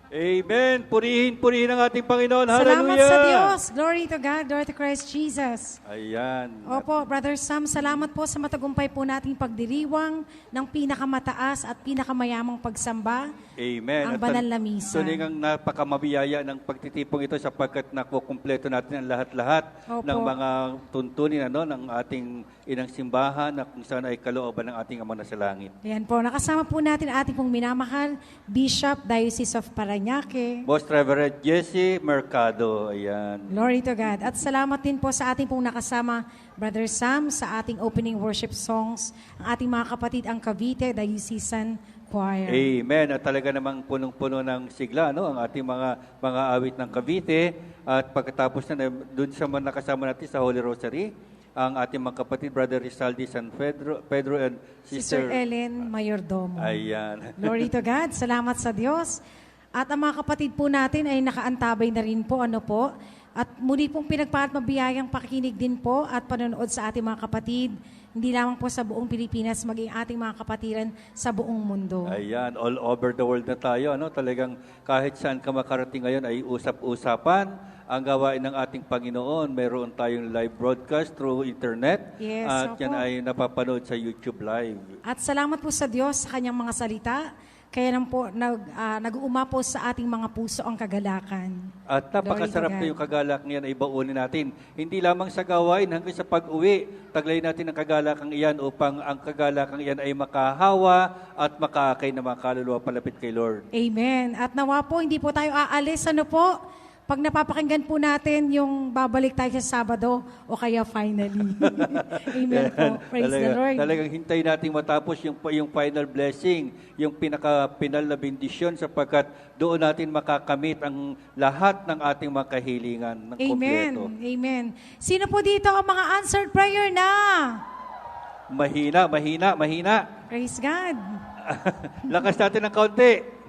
Amen. Purihin ang ating Panginoon. Salamat Hallelujah. sa Diyos. Glory to God. Glory to Christ Jesus. Ayan. Opo, Brother Sam, salamat po sa matagumpay po nating pagdiriwang ng pinakamataas at pinakamayamang pagsamba, Amen. ang banal na misa. Tuloy ang napakamabiyaya ng pagtitipong ito sapagkat nakukumpleto natin ang lahat-lahat Opo. ng mga tuntunin ng ating inang simbahan na kung saan ay kalooban ng ating Ama na sa langit. Ayan po, nakasama po natin ating pong minamahal, Bishop, Diocese of Parañaque. Most Reverend Jesse Mercado. Ayan. Glory to God. At salamat din po sa ating pong nakasama, Brother Sam, sa ating opening worship songs, ang ating mga kapatid, ang Cavite Diocesan Choir. Amen. At talaga namang punong-puno ng sigla ang ating mga awit ng Cavite. At pagkatapos na doon sa mga nakasama natin sa Holy Rosary, ang ating mga kapatid, Brother Rizaldi San Pedro and Sister Ellen Mayordomo. Ayan. Glory to God. Salamat sa Diyos. At ang mga kapatid po natin ay nakaantabay na rin po, At muli pong pinagpapabiyayang pakikinig din po at panonood sa ating mga kapatid, hindi lamang po sa buong Pilipinas, maging ating mga kapatiran sa buong mundo. Ayan, all over the world na tayo. Talagang kahit saan ka makarating ngayon ay usap-usapan ang gawain ng ating Panginoon. Mayroon tayong live broadcast through internet. Yes, at opo. yan ay napapanood sa YouTube Live. At salamat po sa Diyos sa kanyang mga salita. Kaya nang po nag-uuma po sa ating mga puso ang kagalakan. At napakasarap na yung kagalakang yan ay baunin natin. Hindi lamang sa gawain, hanggang sa pag-uwi, taglay natin ang kagalakang iyan upang ang kagalakang iyan ay makahawa at makakay na mga kaluluwa palapit kay Lord. Amen. At nawa po, hindi po tayo aalis. Pag napapakinggan po natin yung babalik tayo sa Sabado o kaya finally. Amen po. Praise the Lord. Talagang hintay natin matapos yung final blessing, yung pinaka-pinal na bendisyon sapagkat doon natin makakamit ang lahat ng ating mga kahilingan ng Amen. kompleto. Amen. Sino po dito ang mga answered prayer na? Mahina. Praise God. Lakas natin ng kaunti.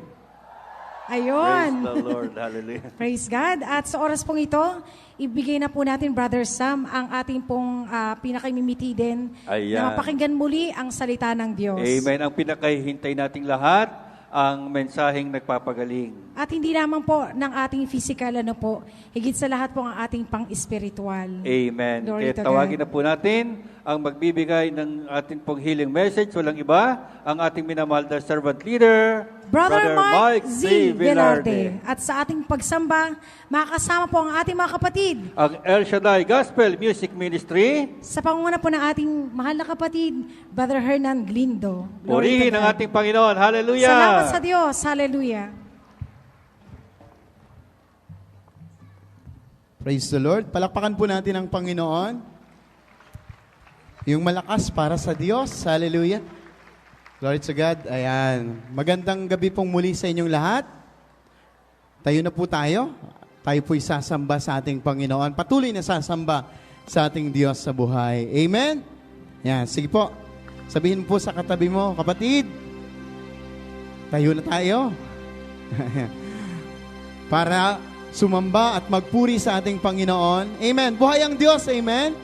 Ayun. Praise the Lord. Hallelujah. Praise God. At sa oras pong ito, ibigay na po natin, Brother Sam, ang ating pong pinakimimiti din Ayan. na mapakinggan muli ang salita ng Diyos. Amen. Ang pinakahihintay nating lahat, ang mensaheng nagpapagaling. At hindi lamang po ng ating physical, higit sa lahat po ang ating pang-spiritual. Amen. Glory Kaya to tawagin God. na po natin ang magbibigay ng ating pong healing message. Walang iba, ang ating minamahal na servant leader, Brother Mike Z. Velarde. At sa ating pagsamba, makakasama po ang ating mga kapatid. Ang El Shaddai Gospel Music Ministry. Sa pangunguna po ng ating mahal na kapatid, Brother Hernan Glindo. Glory Purihin to ang God. ating Panginoon. Hallelujah! Salamat sa Diyos. Hallelujah. Praise the Lord. Palakpakan po natin ang Panginoon. Yung malakas para sa Diyos. Hallelujah. Glory to God. Ayan. Magandang gabi pong muli sa inyong lahat. Tayo na po tayo. Tayo po'y sasamba sa ating Panginoon. Patuloy na sasamba sa ating Diyos sa buhay. Amen? Yan. Sige po. Sabihin po sa katabi mo, kapatid, tayo na tayo. Para sumamba at magpuri sa ating Panginoon. Amen. Buhay ang Diyos. Amen.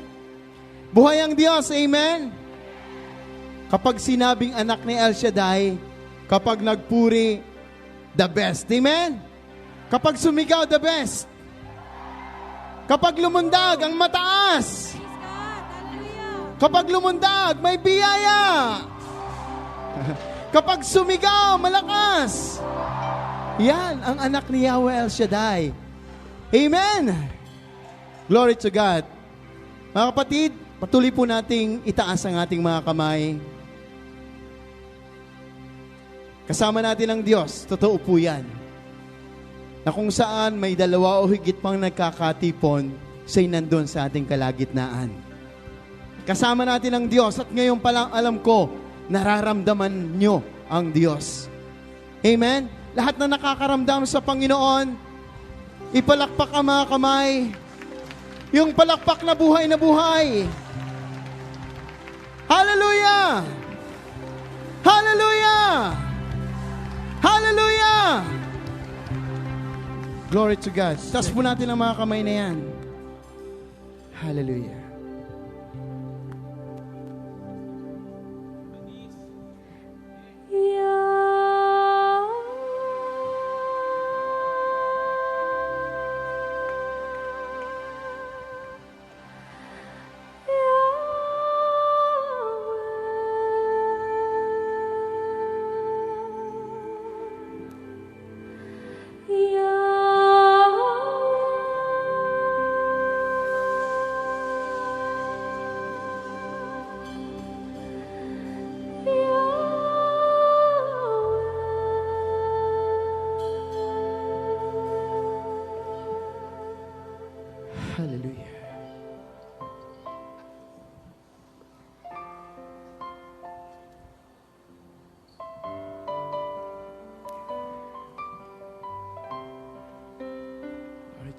Buhay ang Diyos. Amen. Kapag sinabing anak ni El Shaddai, kapag nagpuri, the best. Amen? Kapag sumigaw, the best. Kapag lumundag, ang mataas. Kapag lumundag, may biyaya. Kapag sumigaw, malakas. Yan ang anak ni Yahweh El Shaddai. Amen? Glory to God. Mga kapatid, patuloy po nating itaas ang ating mga kamay. Kasama natin ang Diyos. Totoo po yan. Na kung saan may dalawa o higit pang nagkakatipon, siya'y nandun sa ating kalagitnaan. Kasama natin ang Diyos at ngayon pa lang alam ko, nararamdaman nyo ang Diyos. Amen? Lahat na nakakaramdam sa Panginoon, ipalakpak ang mga kamay. Yung palakpak na buhay na buhay. Hallelujah! Hallelujah! Hallelujah! Glory to God. Taas po natin ang mga kamay na yan. Hallelujah.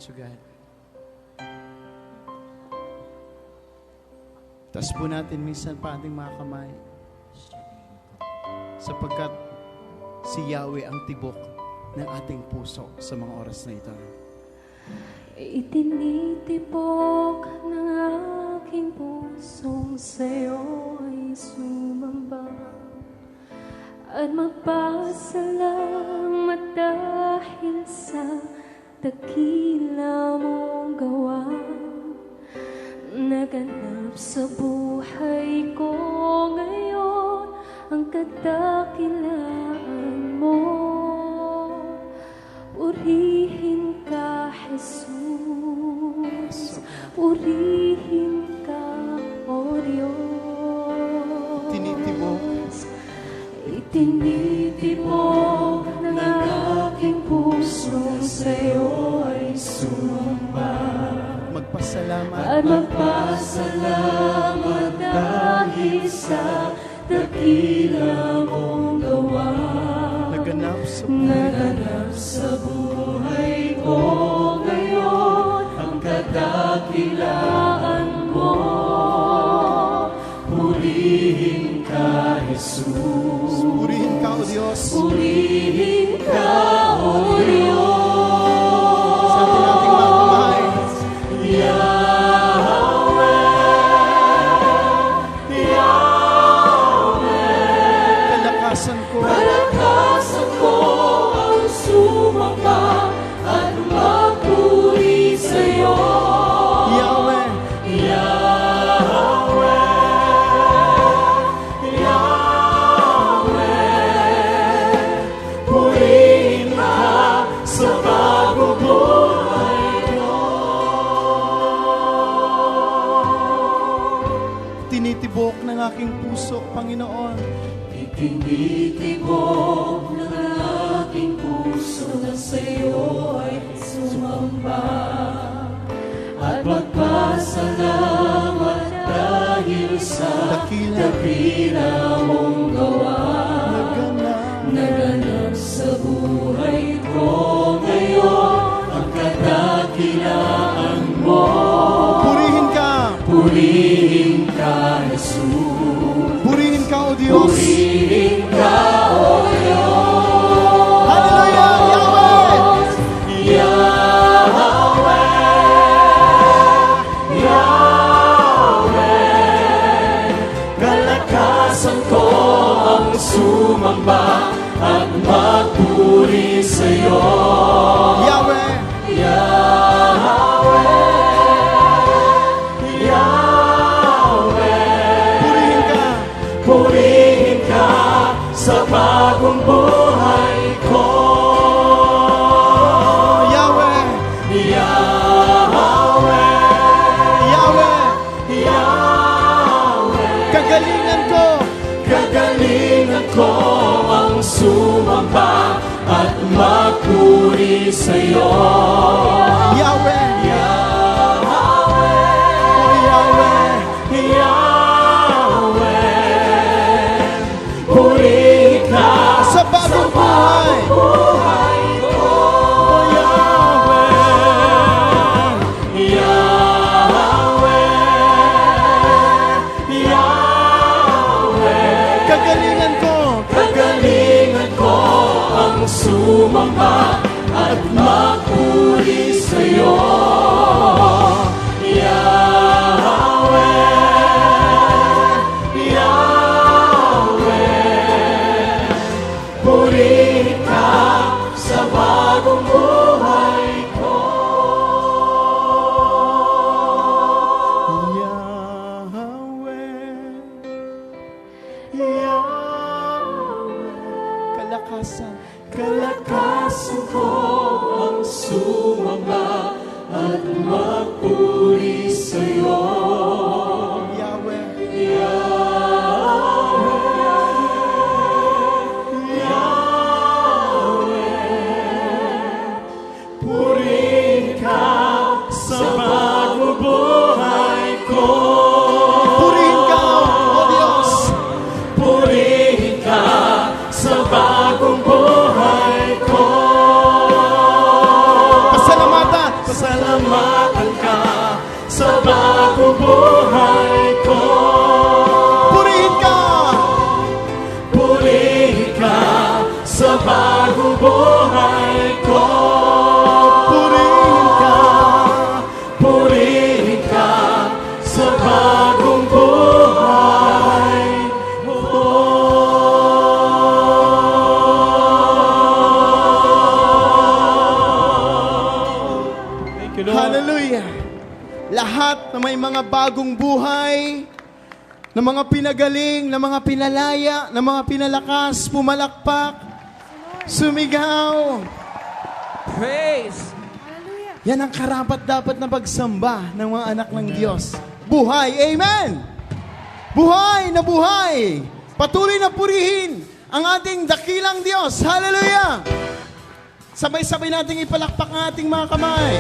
to God. Taas po natin minsan pa ating mga kamay. Sapagkat si Yahweh ang tibok ng ating puso sa mga oras na ito. Itinitibok ng aking pusong sa'yo ay sumamba at magpasalamat dahil sa dakila mong gawa. Naganap sa buhay ko ngayon ang kadakilaan mo. Purihin ka, Jesus. Purihin ka, O Diyos. Tinitibok. Itinitibok ng aking puso sa'yo ay sumamba Magpasalamat. at magpasalamat dahil sa dakila mong gawa. Naganap sa Naganap sa buhay ko ngayon ang kadakilaan mo. Purihin ka, Jesus. Purihin ka, O Diyos. Purihin ka, O Diyos. Sa atin nating mga kamay. Kalakasan ko. Kalakasan ko ang sumamba at magpuri sa'yo. Yahweh. Purihin ka sa bagong buhay ko. Tinitibok ng aking puso, Panginoon. Itinitibok ng aking puso na sa'yo ay sumamba at magpasalamat dahil sa dakila mong gawa. Naganap sa buhay ko ngayon ang kadakilaan mo. Purihin ka. Purihin ka, Jesus. Purihin ka, O Diyos. Purihin ka, O Diyos. Hallelujah, Yahweh. Kalakasan ko ang sumamba at magpuri sa'yo. Yahweh. Purihin ka. Purihin ka sa bagong buhay ko. Yahweh. Yahweh. Kagalingan ko. Kagalingan ko ang sumamba at magpuri sa'yo. Yahweh. Purihin ka Sa bagong buhay. buhay ko. Kagalingan ko. Kagalingan ko ang sumamba at magpuri sa'yo. Purihin ka sa bagong buhay ko. Kalakasan. Kalakasan ko ang sumamba at magpuri sa'yo. Yahweh. Purihin ka sa bagong buhay ko. Purihin ka, O Diyos. Purihin ka sa bagong buhay ko. Pasalamatan. lahat na may mga bagong buhay, na mga pinagaling, na mga pinalaya, na mga pinalakas, pumalakpak, sumigaw. Praise! Yan ang karapat-dapat na pagsamba ng mga anak ng Diyos. Buhay, amen! Buhay na buhay! Patuloy na purihin ang ating dakilang Diyos. Hallelujah! Sabay-sabay nating ipalakpak ang ating mga kamay.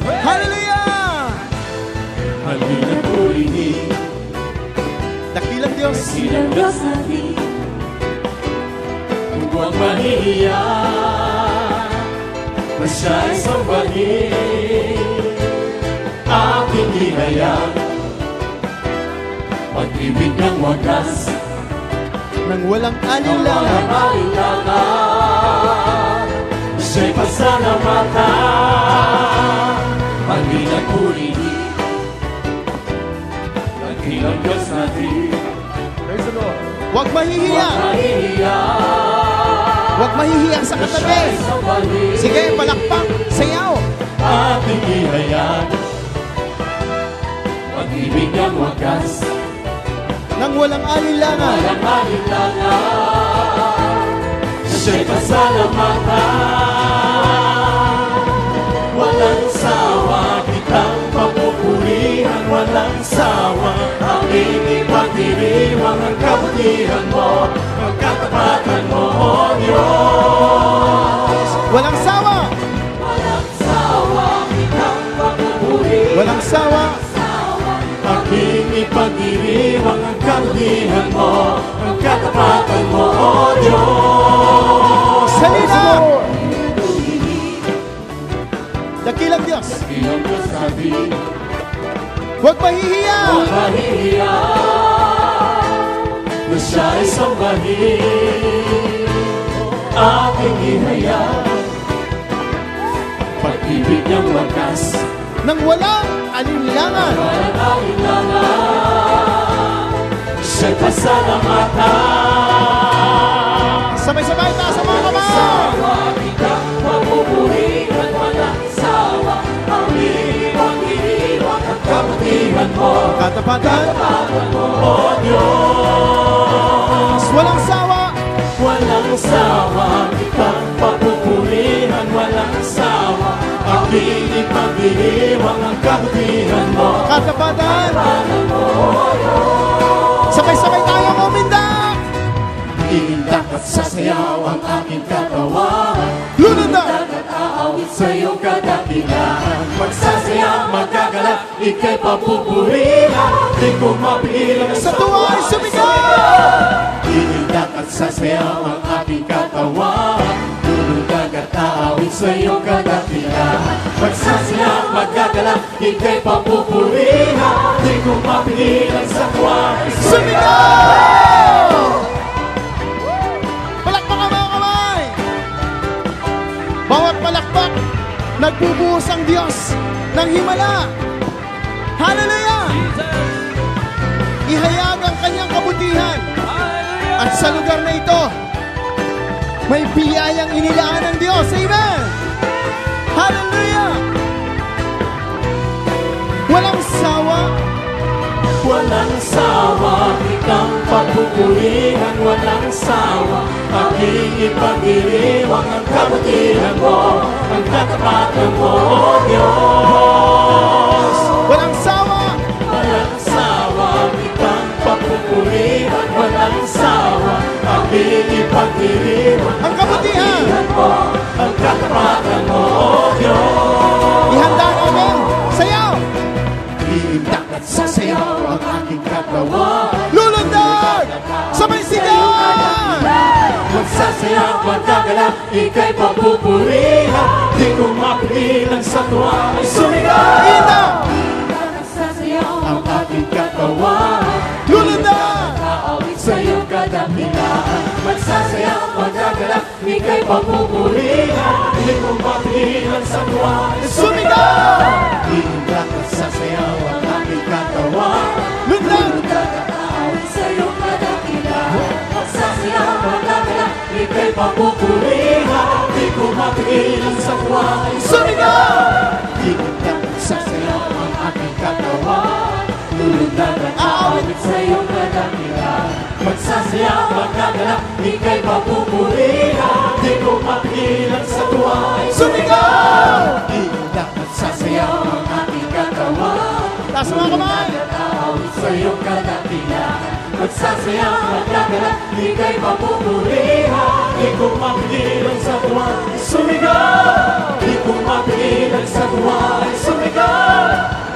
Hallelujah! Halina purihin, Dakilang Diyos. silang Diyos natin. Huwag mahihiya, na siya'y sambahin. Aking hinayang, pag-ibig ng wagas, Nang walang ang alinlangan. mga alinlangan. Siya'y pasalamatan, halina purihin, dakilang Diyos natin. Praise the Lord. Huwag mahihiya. Mahihiya, Huwag mahihiya sa katabi. Sige, palakpak, sayaw. ating ihayag, pag-ibig ng wagas, Nang walang alinlangan. walang alinlangan. Siya'y pasalamatan, walang sawa, kitang papupurihan, walang sawa. Aming ipagdiriwang ang kabutihan mo, ang katapatan mo, O Diyos. Walang sawa. Walang sawa, kitang papupurihan, Walang sawa. aking ipagdiriwang ang kabutihan mo, ang katapatan mo, O Diyos. Salina. Dakilang Diyos. Ilang Diyos natin, Huwag mahihiya. huwag mahihiya, na siya'y sambahin. Aking ihayag, pag-ibig niyang wagas, Nang walang alinlangan. walang alinlangan. Siya'y pasalamatan. Sabay-sabay taas ang mga kamay. Sawa kitang mapupurihan, walang sawa. Ang ipag-iriwang ang kabutihan mo, Katapatan. katapatan mo, O Diyos. Walang sawa. Walang sawa, kitang papupurihan, walang sawa. Aking ipag-iriwang ang kabutihan mo, Katapatan. katapatan mo, O Diyos. Sabay-sabay tayo kumindak. Iindak at sasayaw ang aking katawan. Lunundag. At aawit sa iyong kadakilaan. Magsasayaw, magagalak, ika'y papupurihan. Di ko mapigilan Sa tuwa ay sumigaw. Iindak at sasayaw ang aking katawan. Lulundag at aawit sa iyong kadakilaan. Magsasayaw, magagalak, ika'y papupurihan. Di ko mapigilan sa tuwa ay Sumigaw! Palakpak ang mga kamay. Bawat palakpak, nagbubuhos ang Diyos ng himala. Hallelujah! Ihayag ang kanyang kabutihan. At sa lugar na ito, may biyayang inilaan ng Diyos. Amen! Hallelujah! Walang sawa. Walang sawa, kitang pagpupurihan, walang sawa. Aking ipag-iriwang ang kabutihan mo, ang katapatan mo, O Diyos. Walang sawa. Walang sawa, kitang pagpupurihan, walang sawa. Aking ipag-iriwang Ang kabutihan. mo, ang katapatan mo, O Diyos. Ihanda namin. Sayaw. Iindak at sasayaw ang aking katawan. Lulundag. Sabay sigaw. Magsasayaw, magagalak, ika'y papupurihan. Di ko mapigilan sa tuwa ay sumigaw. Ina. Ang aking katawan, Lulundag. aawit sa iyong kadakilaan. Magsasayaw, magagalak, ika'y papupurihan. Di ko mapigilan sa tuwa ay Sumigaw. Iindak at sasayaw ang aking katawan. Lulundag. Aawit sa iyong kadakilaan. Magsasayaw, magagalak, ika'y papupurihan. mapigilan sa tuwa ay sumigaw. Di ko dapat sasayaw ang aking katawan. Lulundagan aawit sa iyong kadakilan. Magsasayaw, magagalak, ika'y papupurihan. Di ko mapigilan sa tuwa ay sumigaw. Di ko dapat sasayaw ang aking katawan. Taas mga kamay! Aawit sa iyong kadakilan. Magsasayaw, magagalak, ika'y papupurihan. Di ko mapigilan sa tuwa ay sumigaw. Di ko mapigilan sa tuwa ay sumigaw.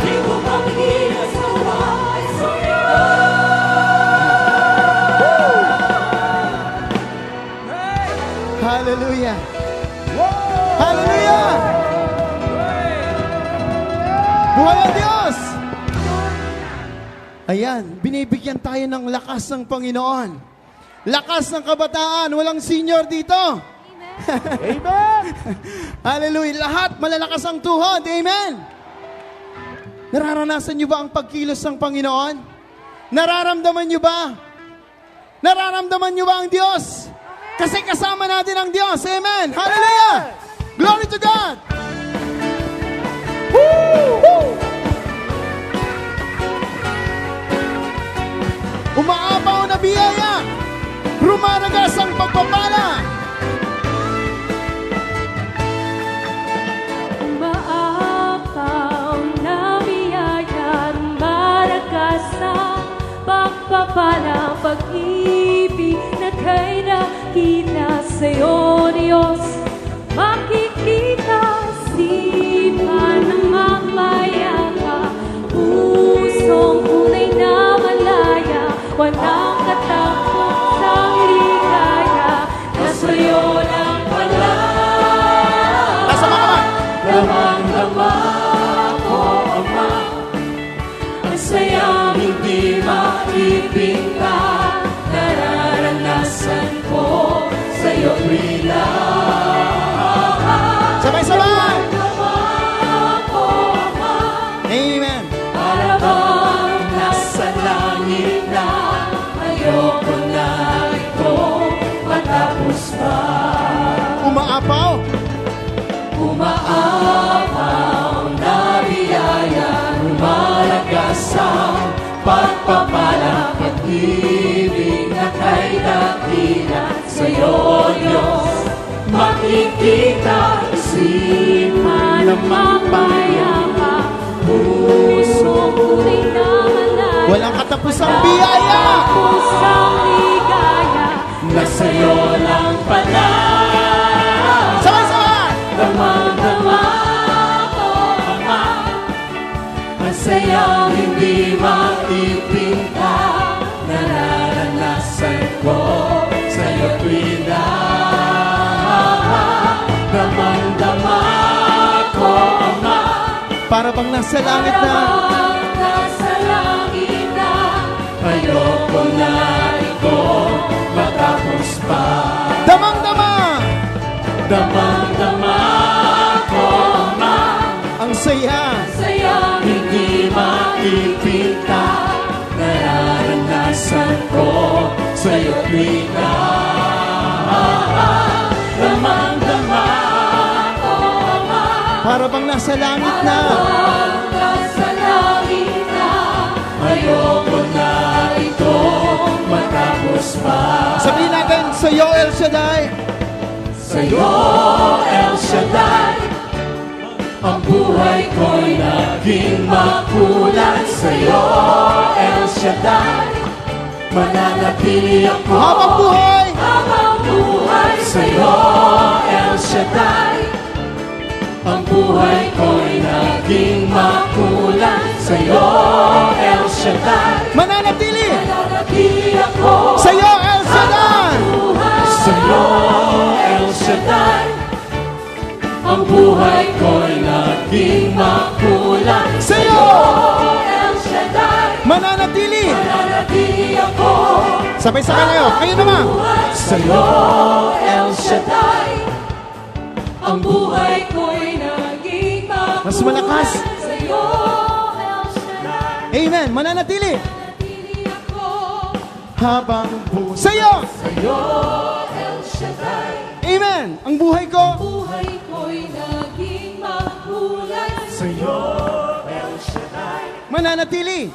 Di ko mapigilan sa tuwa ay sumigaw. Hallelujah! Hallelujah! Buhay ang Diyos! Ayan, binibigyan tayo ng lakas ng Panginoon. Lakas ng kabataan, walang senior dito. Amen! Hallelujah! Lahat malalakas ang tuhod. Amen! Nararanasan niyo ba ang pagkilos ng Panginoon? Nararamdaman niyo ba? Nararamdaman niyo ba ang Diyos? Kasi kasama natin ang Diyos. Amen! Hallelujah! Glory to God! Woo! Woo! Umaapaw na biyaya. Rumaragas ang pagpapala. Umaapaw na biyaya, rumaragas ang pagpapala, pag-ibig na kay nakita sa'yo, Diyos. Makikita sipan ng mamayaka, pusong tunay na malaya, walang katapusang ligaya, na sa'yo lang pala. Damang-dama ko, Ama, ang sayang hindi maipinta. Nararanasan ko sa'yo tuwila. Sabay-sabay! Damang-dama ko, Ama, Amen! para bang nasa langit na. Ayoko na ito matapos pa. Umaapaw! Umaapaw na biyaya, lumalagas ang pagpapala, pag-ibig na kay dakila sa'yo, Diyos. Makikita isipan ng mapayapa, pusong tunay na malaya, Walang katapusang biyaya! Pusang ligaya, na sa'yo lang pala. Sabay-sabay! Damang-dama ko, Ama, ang sayang hindi maipinta. Nararanasan ko sa'yo tuwila. Damang-dama ko, Ama, Para bang nasa langit na. nasa langit na. ayoko na ito matapos pa. Damang-dama! Damang-dama ko, Ama, Ang saya! Sayang hindi maipinta. Nararanasan ko sa'yo tuwila. Damang-dama ko, Ama, Para bang nasa langit na. nasa langit na. ayoko na ito matapos pa. Sabihin natin, sa'yo El Shaddai. Sa'yo, El Shaddai, ang buhay ko'y naging makulay. Sa'yo, El Shaddai, mananatili ako Habang buhay! habang buhay. Sa'yo, El Shaddai, ang buhay ko'y naging makulay. Sa'yo, El Shaddai, Mananatili! mananatili ako Sa'yo El Shaddai! sa'yo, El Shaddai, ang buhay ko'y naging makulay. Sa'yo! El Shaddai, Mananatili! mananatili ako Sabay-sabay kayo. Kayo naman! sa'yo, El Shaddai, ang buhay ko'y naging makulay. Mas malakas. Sa'yo, El Shaddai, Amen! Mananatili! mananatili ako Habang buhay. Sa'yo! sa'yo, El Shaddai, Amen. Ang buhay ko, Buhay ko'y naging makulay. Sa'yo, El Shaddai, mananatili.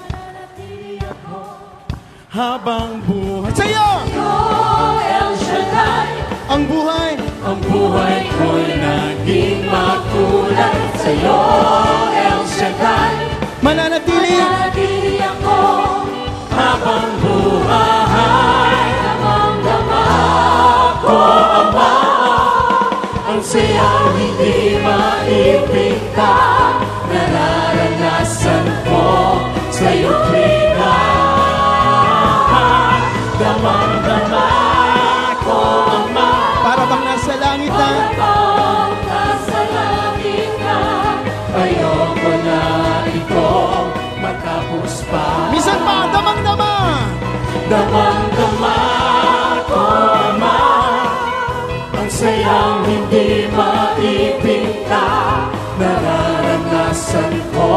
habang buhay. Sa'yo, Oh, El Shaddai, ang buhay. Ang buhay ko'y naging makulay. Sa'yo, El Shaddai, Mananatili. mananatili ako. habang buhay. Damang-dama Ko, Ama, ang sayang hindi maipinta. Nararanasan ko sa'yo tuwina. Damang-dama ko, Ama, Para bang nasa langit na. Habang nasa langit ka. ayoko na itong matapos pa. Minsan pa, damang-dama. Damang-dama ko, Ama, ang sayang hindi maipinta. Nararanasan ko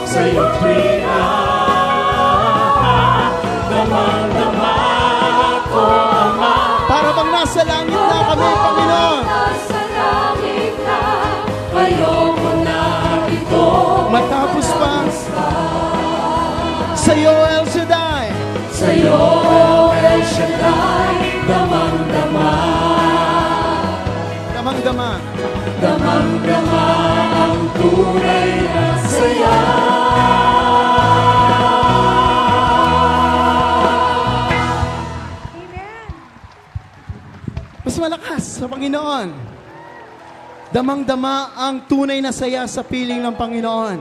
sa'yo tuwina. Damang-dama ko, Ama, Para bang nasa langit na kami, Panginoon. Nasa langit ka. ayoko na itong Matapos pa. Sa'yo, El Shaddai. sa'yo, El Shaddai. Damang-dama, Damang-dama. damang-dama ang tunay na saya. Mas malakas sa Panginoon. Damang-dama ang tunay na saya sa piling ng Panginoon.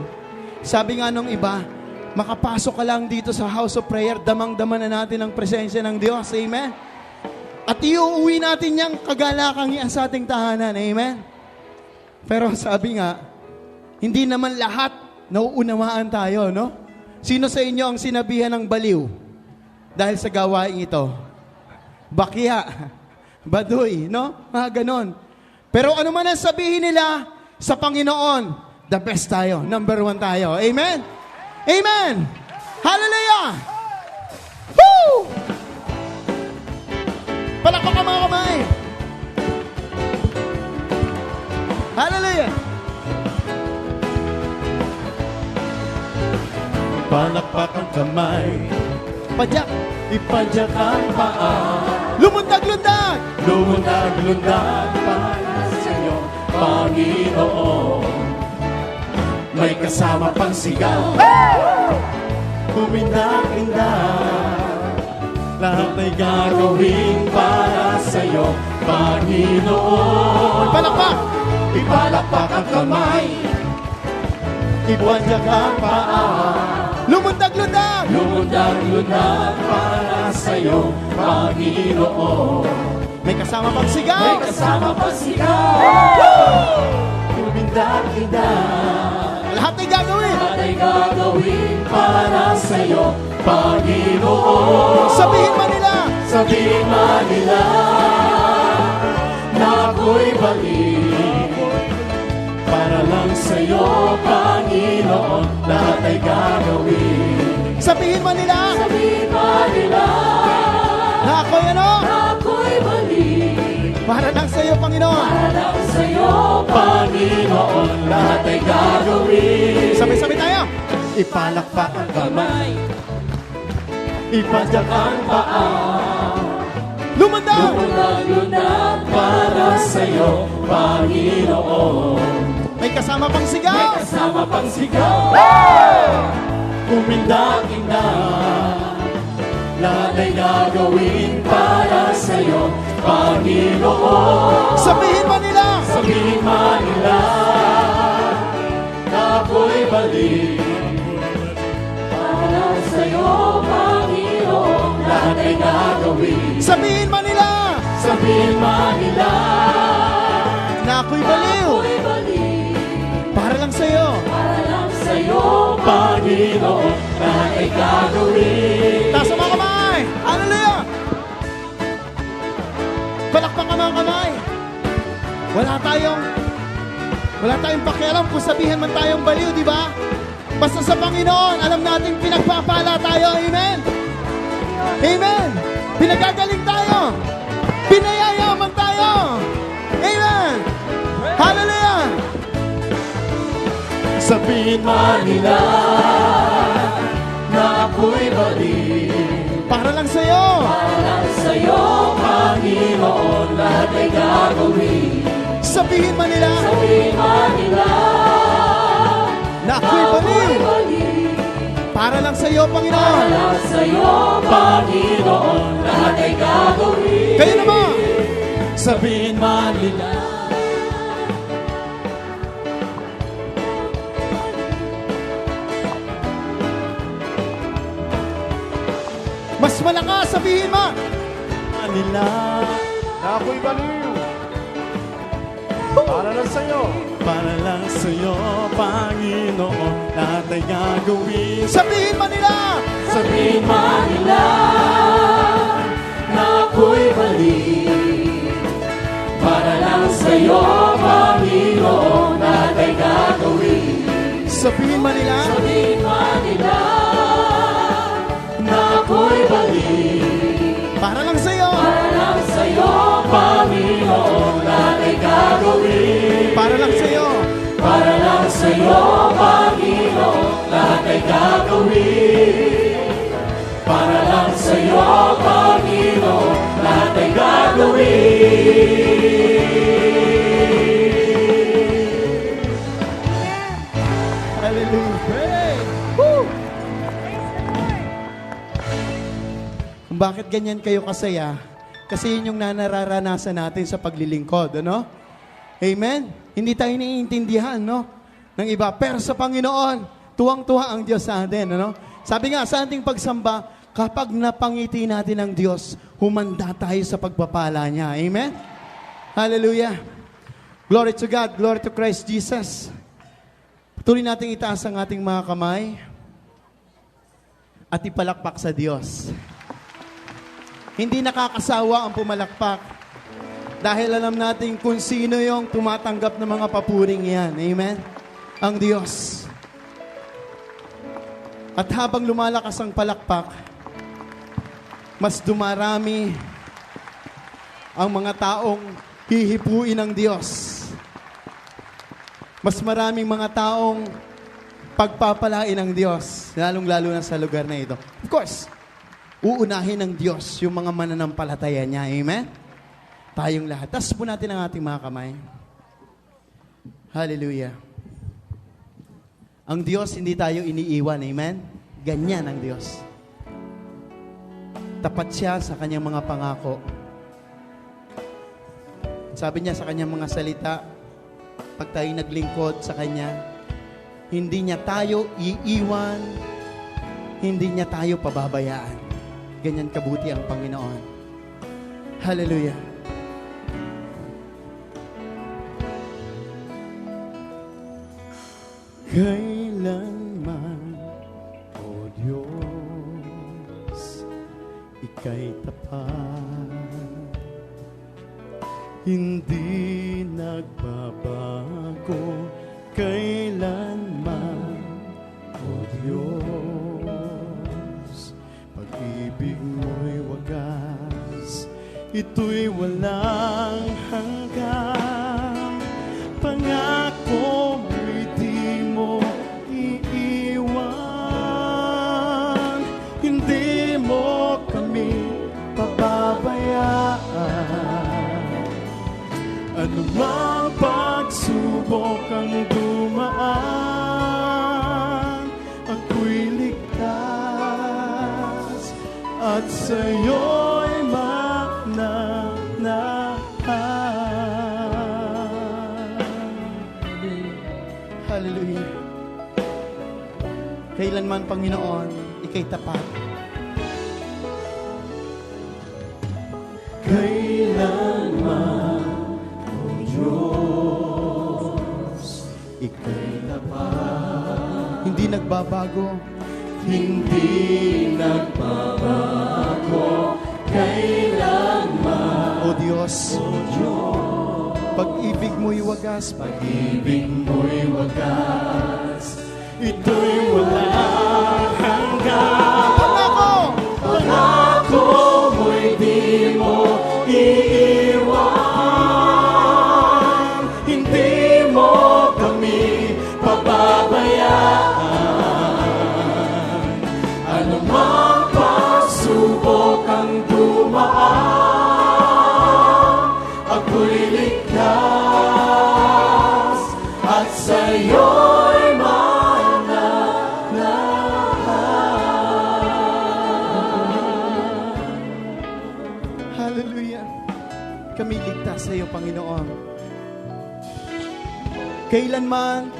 Sabi nga nung iba, makapasok ka lang dito sa house of prayer, damang-dama na natin ang presensya ng Diyos. Amen? At iuuwi natin niyang kagalakang yan sa ating tahanan. Amen? Pero sabi nga, hindi naman lahat nauunawaan tayo, no? Sino sa inyo ang sinabihan ng baliw dahil sa gawain ito? Bakya, baduy, no? Mga ganon. Pero ano man ang sabihin nila sa Panginoon, the best tayo, number 1 tayo. Amen? Amen! Hallelujah! Woo! Palakpak ang mga kamay. Hallelujah! Palakpak ang kamay, Padyak, ipadyak ang paa. lumundag-lundag! Lumundag-lundag para sa'yo, Panginoon. May kasama pang sigaw, umindak-indak. Lahat ay gagawin para sa'yo, Panginoon. Palakpak! Ipalakpak ang kamay, ipadyak ang paa. Lumundag-lundag! Lumundag-lundag para sa'yo, Panginoon. May kasama pang May sigaw! kasama pa sigaw, umindak-indak. Lahat ay gagawin! Lahat ay gagawin para sa'yo, Panginoon. Sabihin man nila! Sabihin man nila na ako'y balik. Para lang sa'yo, Panginoon, lahat ay gagawin. Sabihin man nila! Sabihin pa nila. Na ako'y ano? Ako'y balik. Para lang sa iyo, Panginoon. Alam sa'yo, Panginoon, lahat ay gagawin. Sabay-sabay tayo. Ipalakpak ang kamay, ipadyak ang paa. Lumundag! Lumundag-lundag para sa'yo, Panginoon. May kasama pang May sigaw. kasama pang sigaw, umindak-indak. Lahat ay gagawin para sa'yo, Panginoon. Sabihin man nila. Sabihin man nila na ako'y balik. para sa'yo, Panginoon, Lahat ay gagawin. Sabihin man nila. Sabihin man nila Na ako'y baliw. ako'y balik. Para lang sa iyo. Para lang sa'yo, Panginoon, lahat ay gagawin. Taas ang mga kamay. Hallelujah. Palakpak ang mga kamay. Wala tayong pakialam kung sabihin man tayong baliw, di ba? Basta sa Panginoon, alam natin pinagpapala tayo. Amen? Amen? Pinagagaling tayo. Pinayayaman tayo. Sabihin man nila na ako'y mali. Para lang sa'yo. Para sa'yo, Panginoon, lahat ay gagawin. Sabihin man nila Sabihin man nila na ako'y baliw. mali. Para lang sa'yo, Panginoon. Para sa'yo, Panginoon, lahat ay gagawin. Kayo naman. Sabihin man nila Mas malakas, sabihin mo. nila na ako'y baliw. Para lang sa'yo. Para lang sa'yo, Panginoon, lahat ay gagawin. Sabihin man nila. Sabihin man nila na ako'y mali. Para lang sa'yo, Panginoon, lahat ay gagawin. Sabihin man nila. Sabihin man nila na ako'y mali. Para lang sa'yo. Para lang sa'yo, Panginoon, lahat ay gagawin. Para lang sa'yo. Para lang sa'yo, Panginoon, lahat ay gagawin. Para lang sa'yo, Panginoon, lahat ay gagawin. Hallelujah. Woo! Kung bakit ganyan kayo kasaya, kasi yun yung nararanasan natin sa paglilingkod, ano? Amen? Hindi tayo naiintindihan, no? Ng iba. Pero sa Panginoon, tuwang-tuwa ang Diyos sa atin, ano? Sabi nga sa ating pagsamba, kapag napangiti natin ang Diyos, humanda tayo sa pagpapala niya. Amen? Hallelujah. Glory to God. Glory to Christ Jesus. Patuloy natin itaas ang ating mga kamay at ipalakpak sa Diyos. Hindi nakakasawa ang pumalakpak dahil alam natin kung sino yung tumatanggap ng mga papuring yan. Amen? Ang Diyos. At habang lumalakas ang palakpak, mas dumarami ang mga taong hihipuin ng Diyos. Mas maraming mga taong pagpapalain ng Diyos, lalong-lalo na sa lugar na ito. Of course, uunahin ng Diyos yung mga mananampalataya niya. Amen? Tayong lahat. Taas po natin ang ating mga kamay. Hallelujah. Ang Diyos, hindi tayo iniiwan. Amen? Ganyan ang Diyos. Tapat siya sa kanyang mga pangako. Sabi niya sa kanyang mga salita, pag tayo naglingkod sa Kanya, hindi niya tayo iiwan, hindi niya tayo pababayaan. Ganyan kabuti ang Panginoon. Hallelujah. Kailanman, O Diyos, Ika'y tapat, hindi nagbabago kailanman, O Diyos. Pag-ibig mo'y wagas, ito'y walang hanggan. Pangako mo'y di mo iiwan, hindi mo kami pababayaan. Ano mang pagsubok ang dumaan, ako'y ligtas at sa'yo'y mananahan. Hallelujah. Kailanman, Panginoon, Ika'y tapat. Kailanman, Ika'y tapat. Hindi nagbabago. Hindi nagbabago kailanman. O Diyos, pag-ibig mo'y wagas, pag-ibig mo'y wagas, ito'y walang hanggan. Pangako! Pangako mo'y di mo iiwan, hindi mo kami pababayaan. Hallelujah. Kami ligtas sa iyo, Panginoon. Kailanman,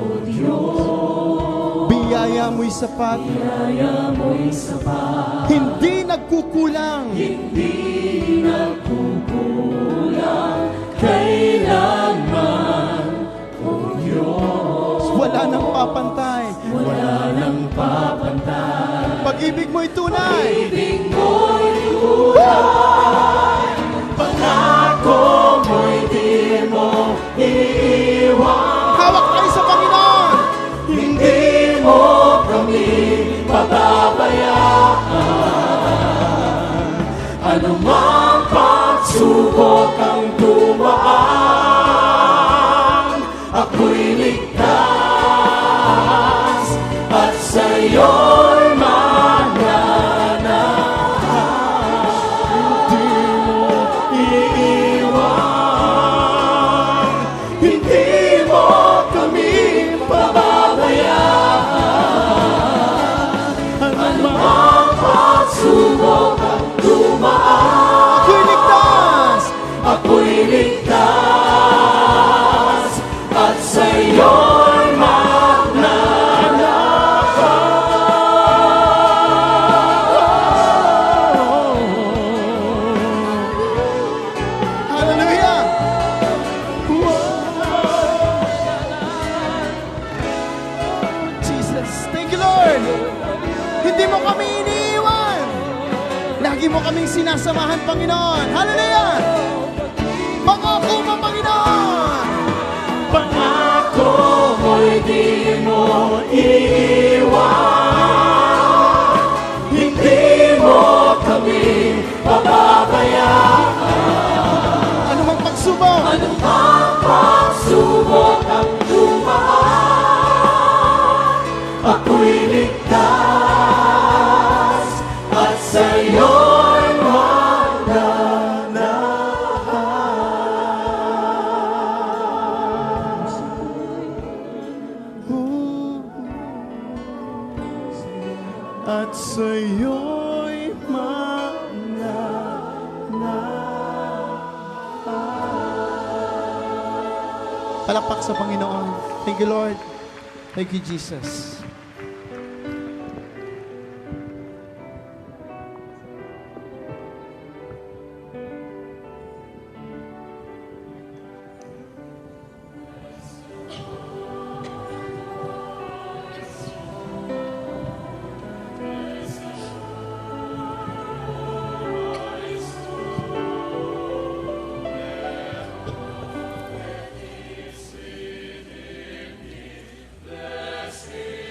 O Diyos, biyaya mo'y sapat, kaya mo'y sapat, hindi nagkukulang. hindi nagkukulang, kailanman, O Diyos, Wala nang papantay. wala nang papantay. Pag-ibig mo'y tunay. Ibig mo'y tunay, pangako mo'y di mo iiwan. Hawak tayo sa Panginoon. Hindi mo kami pababayaan. Anumang pagsubok ang dumaan, ako'y ligtas at sa'yo'y mananahan. Hindi mo iiwan, hindi mo kami pababayaan. Anumang pagsubok ang dumaan, Ako'y ligtas. ako'y ligtas at sa'yo'y mananahan. Hallelujah. Jesus. Thank you, Lord. Hindi mo kami iniiwan. Lagi mo kaming sinasamahan, Panginoon. Hallelujah. Pangako mo, Panginoon. Pangako mo'y di mo iiwan, hindi mo kami pababayaan. Ano mang pagsubok, Anumang pagsubok ang dumaan, ako'y ligtas at sa'yo'y at sa'yo'y palakpak sa Panginoon. Thank you, Lord. Thank you, Jesus. Blessed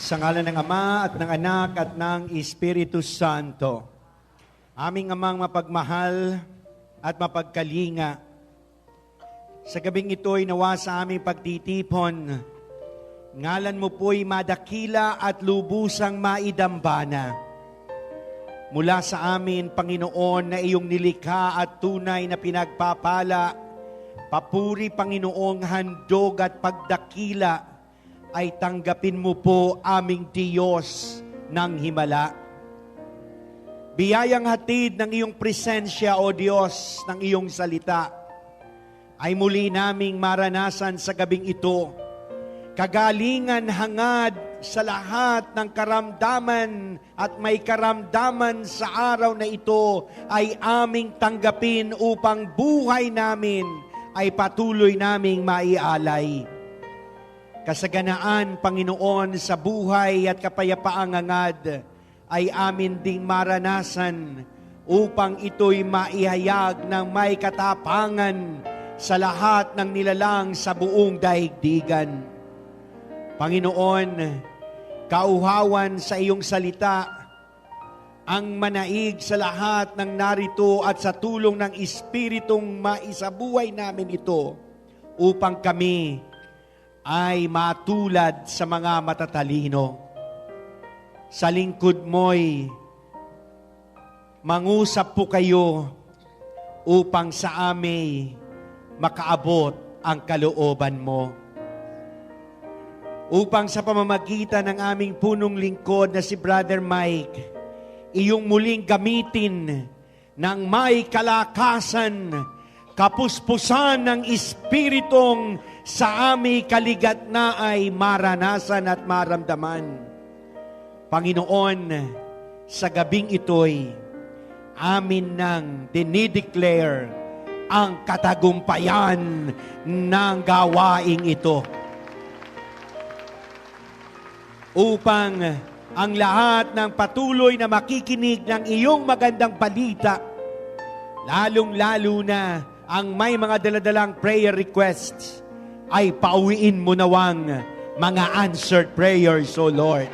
Sa ngalan ng Ama at ng Anak at ng Espiritu Santo. Aming Amang mapagmahal at mapagkalinga. Sa gabing ito'y nawa sa aming pagtitipon. Ngalan mo po'y madakila at lubusang maidambana. Mula sa amin, Panginoon, na iyong nilikha at tunay na pinagpapala, papuri, Panginoong handog at pagdakila, ay tanggapin mo po aming Diyos ng himala. Biyayang hatid ng iyong presensya, O Diyos, ng iyong salita, ay muli naming maranasan sa gabing ito. Kagalingan hangad sa lahat ng karamdaman at may karamdaman sa araw na ito ay aming tanggapin upang buhay namin ay patuloy naming maialay. Kasaganaan, Panginoon, sa buhay at kapayapaang angad ay amin ding maranasan upang ito'y maihayag ng may katapangan sa lahat ng nilalang sa buong daigdigan. Panginoon, kauhawan sa iyong salita, ang manaig sa lahat ng narito at sa tulong ng Espiritong maisabuhay namin ito upang kami ay matulad sa mga matatalino. Sa lingkod mo'y mangusap po kayo upang sa amin makaabot ang kalooban mo. Upang sa pamamagitan ng aming punong lingkod na si Brother Mike, iyong muling gamitin ng may kalakasan, kapuspusan ng Espiritong sa aming kaligat na ay maranasan at maramdaman. Panginoon, sa gabing ito'y amin nang dinideclare ang katagumpayan ng gawaing ito. Upang ang lahat ng patuloy na makikinig ng iyong magandang balita, lalong-lalo na ang may mga daladalang prayer requests, ay pauwiin mo nawang mga answered prayers, O Lord.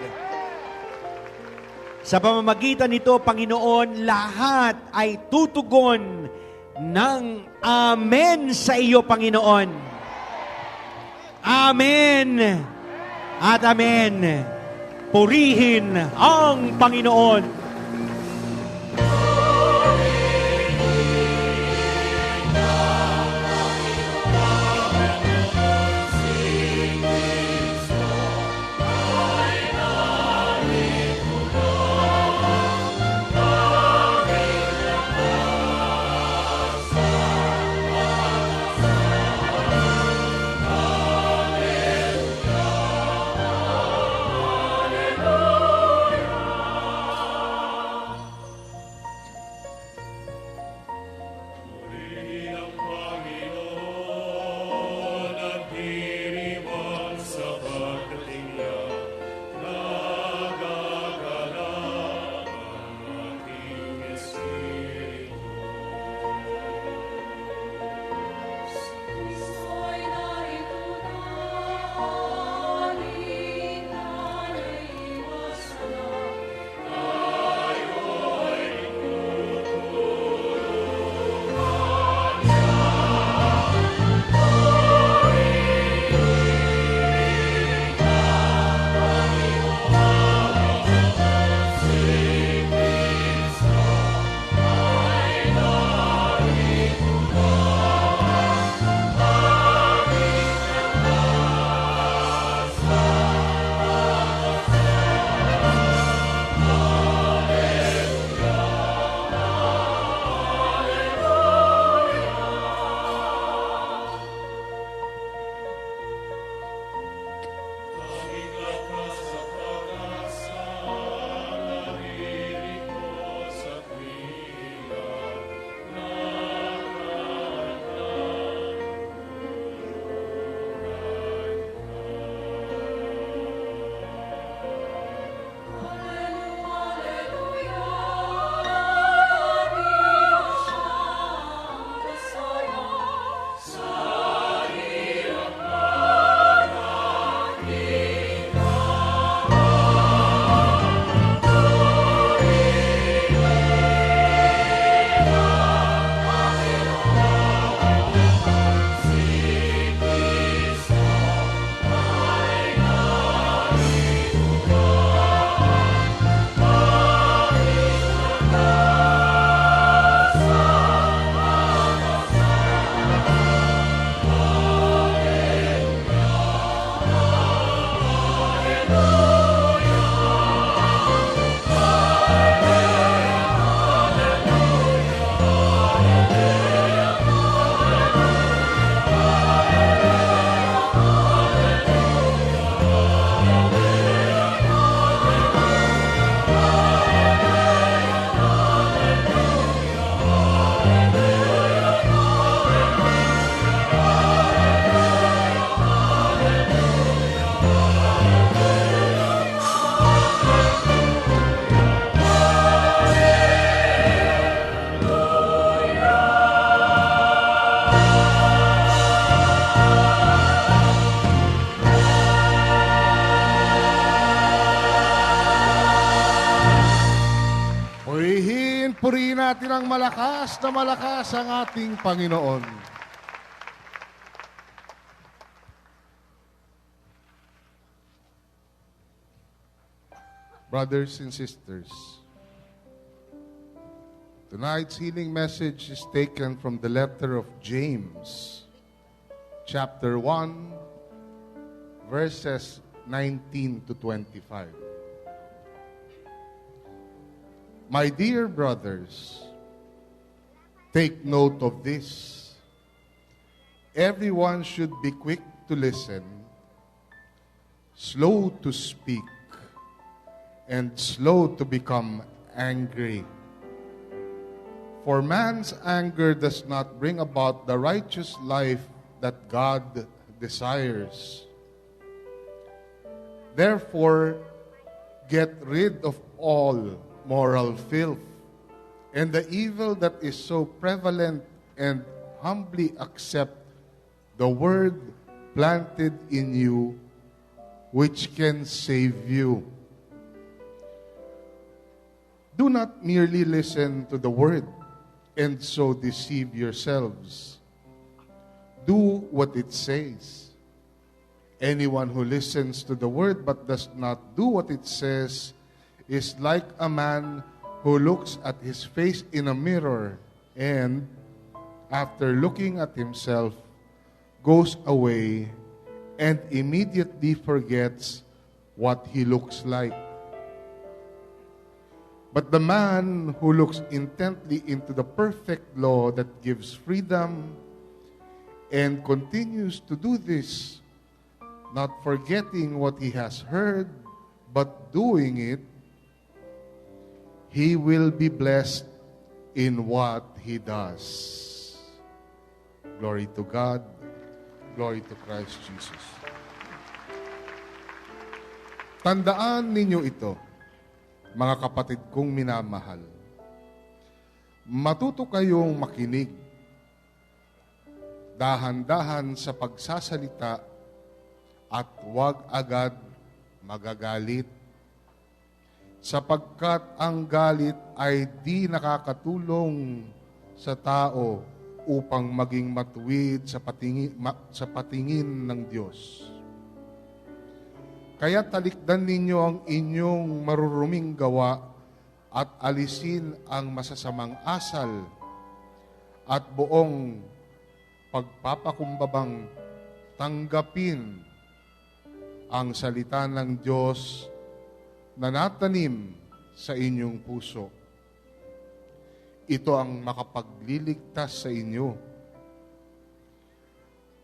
Sa pamamagitan nito, Panginoon, lahat ay tutugon ng amen sa iyo, Panginoon. Amen at amen. Purihin ang Panginoon. natin ang malakas ang ating Panginoon. Brothers and sisters, tonight's healing message is taken from the letter of James, chapter 1, verses 19 to 25. My dear brothers, take note of this. Everyone should be quick to listen, slow to speak, and slow to become angry. For man's anger does not bring about the righteous life that God desires. Therefore, get rid of all moral filth and the evil that is so prevalent, and humbly accept the word planted in you, which can save you. Do not merely listen to the word and so deceive yourselves. Do what it says. Anyone who listens to the word but does not do what it says is like a man who looks at his face in a mirror and, after looking at himself, goes away and immediately forgets what he looks like. But the man who looks intently into the perfect law that gives freedom and continues to do this, not forgetting what he has heard, but doing it, he will be blessed in what he does. Glory to God. Glory to Christ Jesus. Tandaan ninyo ito, mga kapatid kong minamahal. Matuto kayong makinig, dahan-dahan sa pagsasalita, at huwag agad magagalit, sapagkat ang galit ay di nakakatulong sa tao upang maging matuwid sa patingin ng Diyos. Kaya talikdan ninyo ang inyong maruruming gawa at alisin ang masasamang asal at buong pagpapakumbabang tanggapin ang salita ng Diyos na natanim sa inyong puso. Ito ang makapagliligtas sa inyo.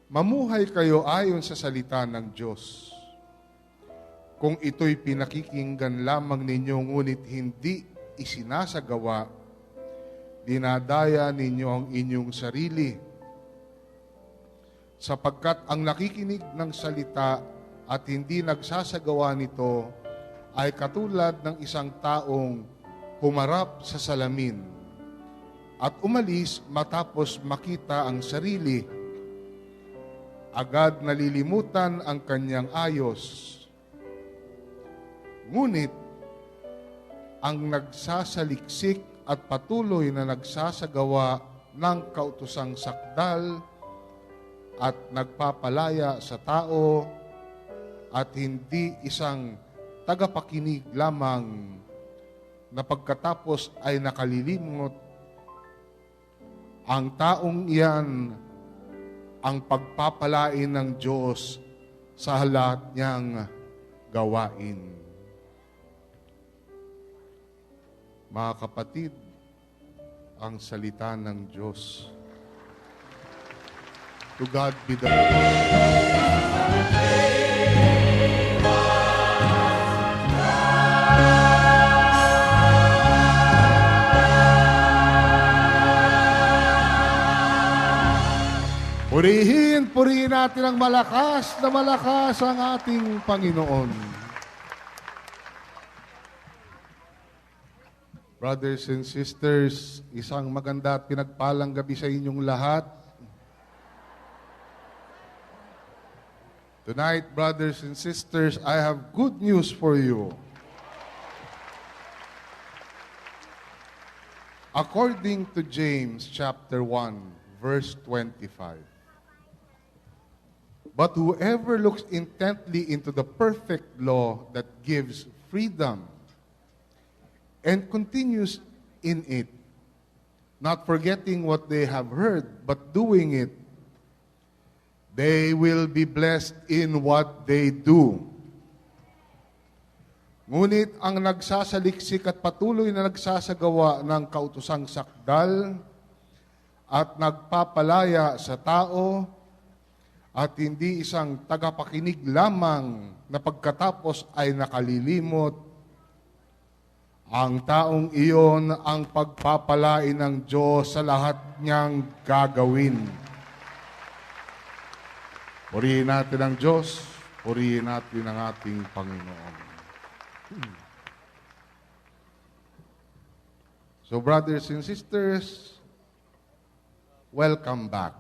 Mamuhay kayo ayon sa salita ng Diyos. Kung ito'y pinakikinggan lamang ninyo ngunit hindi isinasagawa, dinadaya ninyo ang inyong sarili. Sapagkat ang nakikinig ng salita at hindi nagsasagawa nito ay katulad ng isang taong humarap sa salamin at umalis matapos makita ang sarili. Agad nalilimutan ang kanyang ayos. Ngunit, ang nagsasaliksik at patuloy na nagsasagawa ng kautusang sakdal at nagpapalaya sa tao at hindi isang tagapakinig lamang na pagkatapos ay nakalilimot, ang taong iyan ang pagpapalain ng Diyos sa lahat niyang gawain. Mga kapatid, ang salita ng Diyos. To God be the Purihin natin ang malakas ang ating Panginoon. Brothers and sisters, isang maganda at pinagpalang gabi sa inyong lahat. Tonight, brothers and sisters, I have good news for you. According to James chapter 1, verse 25. But whoever looks intently into the perfect law that gives freedom and continues in it, not forgetting what they have heard, but doing it, they will be blessed in what they do. Ngunit ang nagsasaliksik at patuloy na nagsasagawa ng kautusang sakdal at nagpapalaya sa tao at hindi isang tagapakinig lamang na pagkatapos ay nakalilimot, ang taong iyon ang pagpapalain ng Diyos sa lahat niyang gagawin. Purihin natin ang Diyos, purihin natin ang ating Panginoon. So brothers and sisters, welcome back.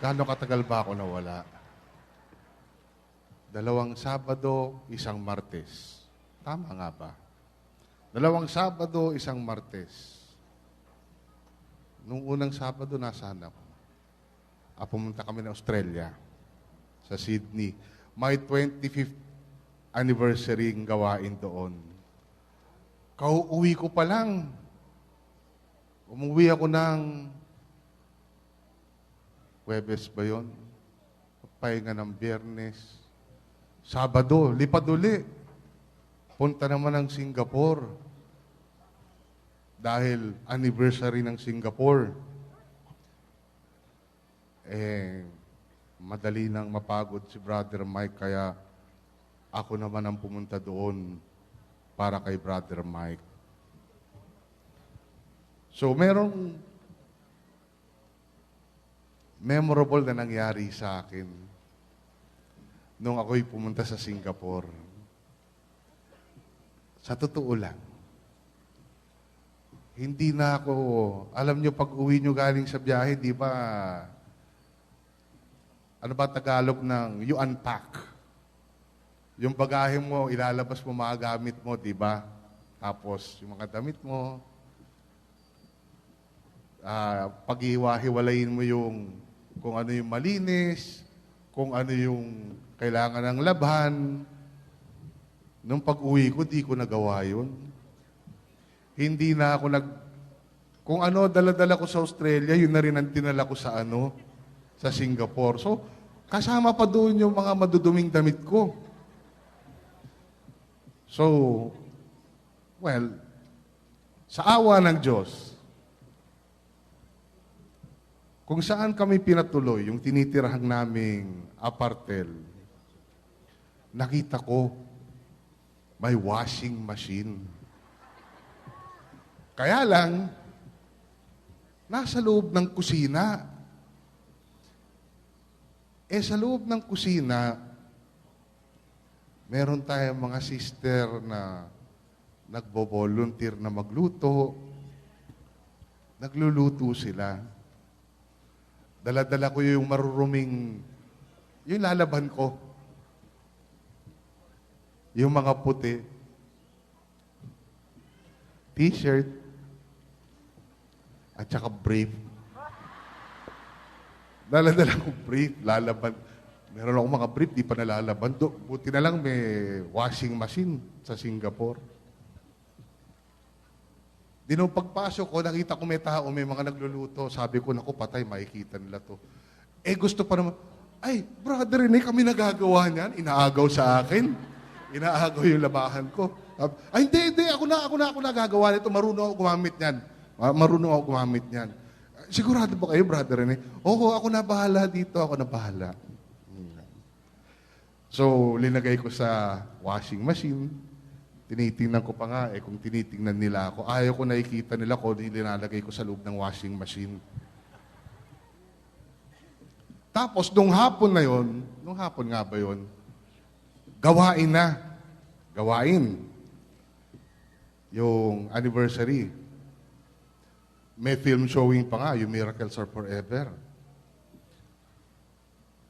Gaano katagal ba ako nawala? 2 Sabado, 1 Martes. Tama nga ba? 2 Sabado, 1 Martes. Nung unang Sabado, nasaan ako? Pumunta kami na Australia, sa Sydney. May 25th anniversary ng gawain doon. Kauuwi ko pa lang. Umuwi ako ng Huwebes ba yun? Pahinga ng Biyernes. Sabado, lipad uli. Punta naman ng Singapore. Dahil anniversary ng Singapore. Madali nang mapagod si Brother Mike, kaya ako naman ang pumunta doon para kay Brother Mike. So, merong memorable na nangyari sa akin nung ako'y pumunta sa Singapore. Sa totoo lang, hindi na ako, alam nyo, pag uwi nyo galing sa biyahe, di ba, ano ba Tagalog ng you unpack? Yung bagahe mo, ilalabas mo mga gamit mo, di ba? Tapos, yung mga damit mo, paghiwa-hiwalayin mo yung kung ano yung malinis, kung ano yung kailangan ng labhan. Nung pag-uwi ko, di ko nagawa yun. Hindi na ako kung ano dala-dala ko sa Australia, yun na rin ang dinala ko sa sa Singapore. So, kasama pa doon yung mga maduduming damit ko. So, well, sa awa ng Diyos, kung saan kami pinatuloy, yung tinitirhan naming apartel, nakita ko, may washing machine. Kaya lang, nasa loob ng kusina. Sa loob ng kusina, meron tayong mga sister na nagbo-volunteer na magluto. Nagluluto sila. Dala-dala ko yung maruruming, yung lalaban ko. Yung mga puti. T-shirt. At saka brief. Dala-dala ko brief, lalaban. Meron akong mga brief, di pa nalalaban. Buti na lang may washing machine sa Singapore. Di nung pagpasok ko, nakita ko may tao, may mga nagluluto. Sabi ko, naku, patay, makikita nila to. Gusto pa naman, ay, brother, hindi kami nagagawa niyan. Inaagaw sa akin. Inaagaw yung labahan ko. Ay, hindi, ako nagagawa nito. Marunong ako gumamit niyan. Marunong ako gumamit niyan. Sigurado ba kayo, brother Rene? Oo, ako na bahala dito. Ako na bahala. So, linagay ko sa washing machine. Tinitingnan ko pa nga, kung tinitingnan nila ako, ayaw ko nakikita nila ko, nilalagay ko sa loob ng washing machine. Tapos, nung hapon na yon, nung hapon nga ba yon, gawain na. Gawain. Yung anniversary. May film showing pa nga, yung Miracles Are Forever.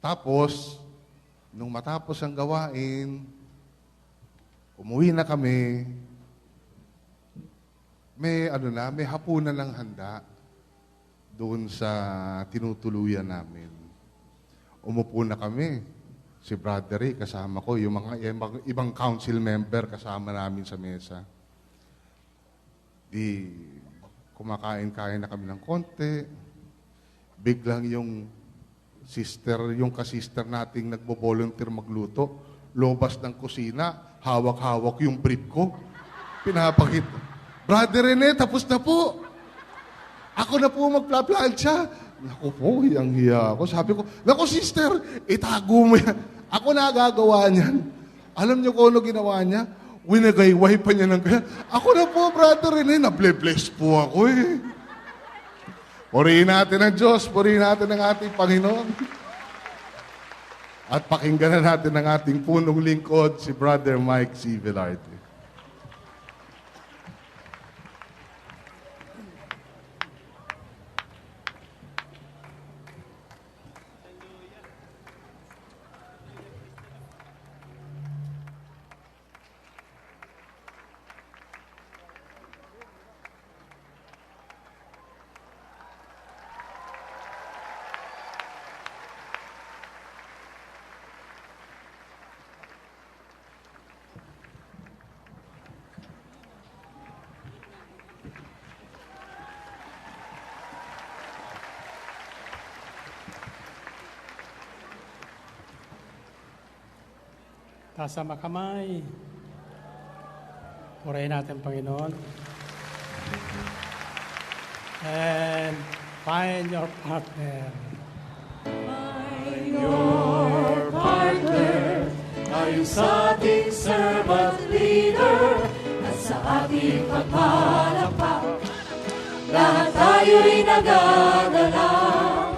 Tapos, nung matapos ang gawain, Umuwi na kami. May hapunan ng handa doon sa tinutuluyan namin. Umupo na kami. Si Brother Ray, kasama ko, yung mga ibang council member kasama namin sa mesa. Di kumakain-kain na kami ng konti. Biglang yung kasister nating nagbo-volunteer magluto, lobas ng kusina, hawak-hawak yung brief ko. Pinapakita. Brother Rene, tapos na po. Ako na po magpla-plancha. Naku po, hiyang-hiya ako. Sabi ko, naku sister, itago mo yan. Ako na gagawa niyan. Alam niyo kung ano ginawa niya? Winagayway pa niya ng kaya. Ako na po, Brother Rene, nable-bless po ako eh. Purihin natin ang Diyos, purihin natin ang ating Panginoon. At pakinggan na natin ang ating punong lingkod, si Brother Mike C. Velarde. Taas ang makamay. Purihin natin, Panginoon. And find your partner. Your partner, ayon sa ating servant leader at sa ating pagpalakpak. Lahat tayo'y nagagalaw,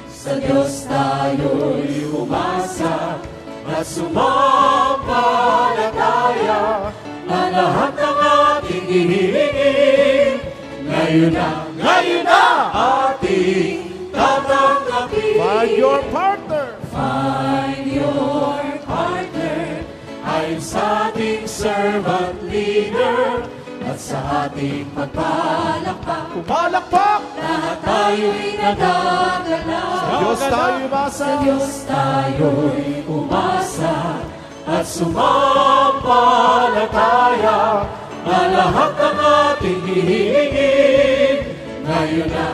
sa Diyos tayo'y umasa at sumampalataya na lahat ng ating hihingin ngayon na ating tatanggapin. Find your partner. Find your partner ayon sa ating servant leader at sa ating pagpalakpak. Pumalakpak! Lahat tayo'y nagagalaw, Sa Diyos tayo umasa. sa Diyos tayo'y umasa at sumampalataya na lahat ng ating hihingin ngayon na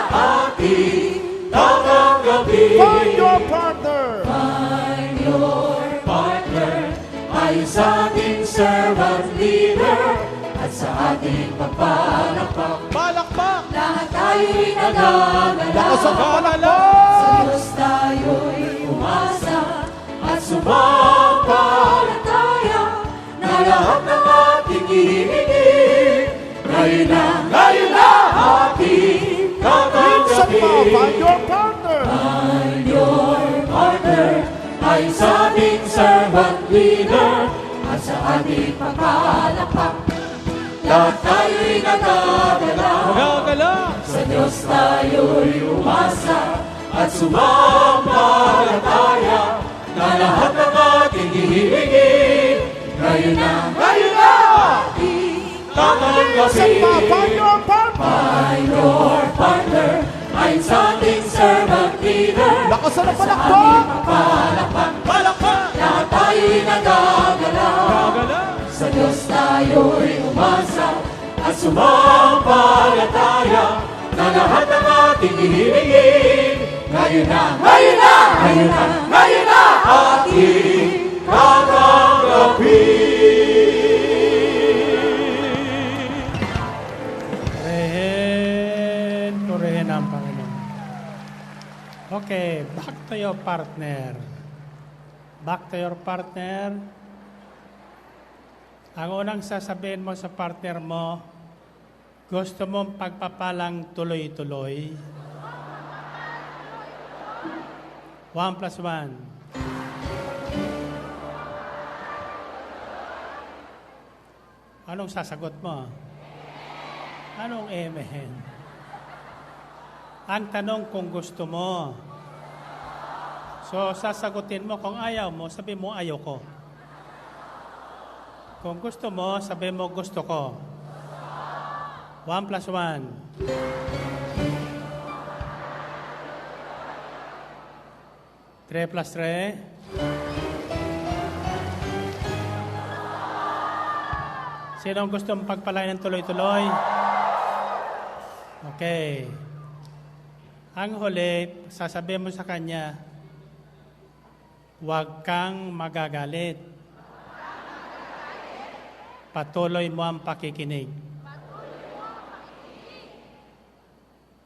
ating tatanggapin. Find your partner. Find your partner ayon sa ating servant leader at sa ating pagpalakpak. Palakpak! Lahat tayo'y nagagalaw, Lakas ang sa palakpak! Diyos tayo'y umasa at sumampalataya na lahat ng ating hihingin ngayon na ating Minsan pa, find tatanggapin. your partner. Find your partner ayon sa ating servant leader at sa ating pagpalakpak. Lahat tayo'y nagagalaw, sa Diyos tayo'y umasa at sumampalataya na lahat ng ating hihingin ngayon na ating Minsan pa, tatanggapin. find your partner. Find your partner ayon sa ating servant leader. Lakas ang Sa ating palakpak! pagpalakpak. Palakpak! Lahat tayo'y nagagalaw, sa Diyos tayo'y umasa at sumampalataya na lahat ng ating hihingin ngayon na ating tatanggapin. Purihin ang Panginoon. Okay, back to your partner. Back to your partner. Ang unang sasabihin mo sa partner mo, gusto mong pagpapalang tuloy-tuloy. 1 plus 1. Anong sasagot mo? Anong amen? Ang tanong kung gusto mo. So, sasagutin mo kung ayaw mo, sabi mo ayaw ko. Kung gusto mo, sabi mo gusto ko. 1 plus 1. 3 plus 3. Sino ang gusto mong pagpalain ng tuloy-tuloy? Okay. Ang huli, sasabihin mo sa kanya, huwag kang magagalit. Patuloy mo ang pakikinig.